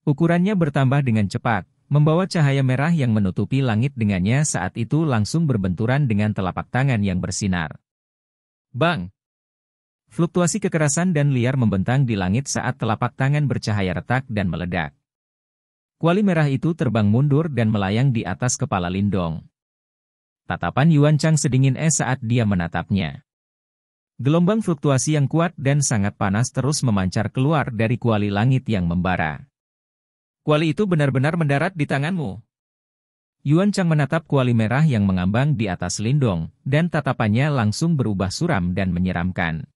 Ukurannya bertambah dengan cepat, membawa cahaya merah yang menutupi langit dengannya saat itu langsung berbenturan dengan telapak tangan yang bersinar. Bang! Fluktuasi kekerasan dan liar membentang di langit saat telapak tangan bercahaya retak dan meledak. Kuali merah itu terbang mundur dan melayang di atas kepala Lindong. Tatapan Yuan Chang sedingin es saat dia menatapnya. Gelombang fluktuasi yang kuat dan sangat panas terus memancar keluar dari kuali langit yang membara. Kuali itu benar-benar mendarat di tanganmu. Yuan Chang menatap kuali merah yang mengambang di atas Lindong, dan tatapannya langsung berubah suram dan menyeramkan.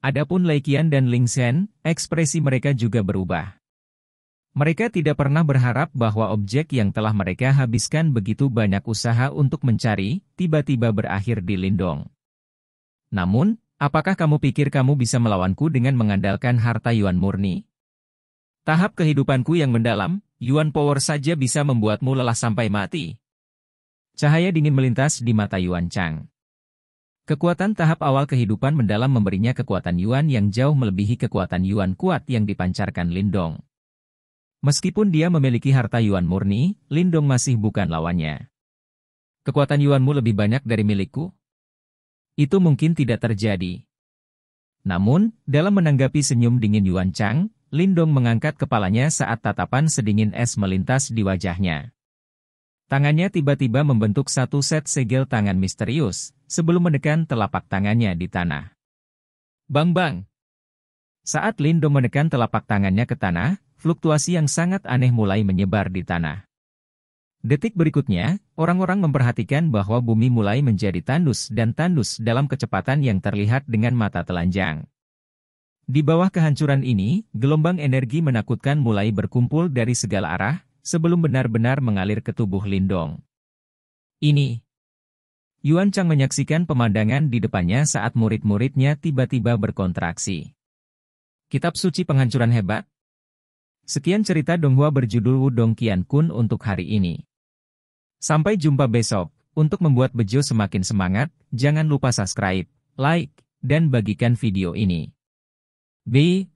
Adapun Lei Qian dan Ling Shen, ekspresi mereka juga berubah. Mereka tidak pernah berharap bahwa objek yang telah mereka habiskan begitu banyak usaha untuk mencari, tiba-tiba berakhir di Lindong. Namun, apakah kamu pikir kamu bisa melawanku dengan mengandalkan harta Yuan murni? Tahap kehidupanku yang mendalam, Yuan Power saja bisa membuatmu lelah sampai mati. Cahaya dingin melintas di mata Yuan Chang. Kekuatan tahap awal kehidupan mendalam memberinya kekuatan Yuan yang jauh melebihi kekuatan Yuan kuat yang dipancarkan Lindong. Meskipun dia memiliki harta Yuan murni, Lindong masih bukan lawannya. Kekuatan Yuanmu lebih banyak dari milikku? Itu mungkin tidak terjadi. Namun, dalam menanggapi senyum dingin Yuan Chang, Lindong mengangkat kepalanya saat tatapan sedingin es melintas di wajahnya. Tangannya tiba-tiba membentuk satu set segel tangan misterius, sebelum menekan telapak tangannya di tanah. Bang! Saat Lindong menekan telapak tangannya ke tanah, fluktuasi yang sangat aneh mulai menyebar di tanah. Detik berikutnya, orang-orang memperhatikan bahwa bumi mulai menjadi tandus dan tandus dalam kecepatan yang terlihat dengan mata telanjang. Di bawah kehancuran ini, gelombang energi menakutkan mulai berkumpul dari segala arah, sebelum benar-benar mengalir ke tubuh Lindong. Ini. Yuan Chang menyaksikan pemandangan di depannya saat murid-muridnya tiba-tiba berkontraksi. Kitab suci penghancuran hebat? Sekian cerita Donghua berjudul Wudong Qiankun untuk hari ini. Sampai jumpa besok. Untuk membuat Bejo semakin semangat, jangan lupa subscribe, like, dan bagikan video ini. B.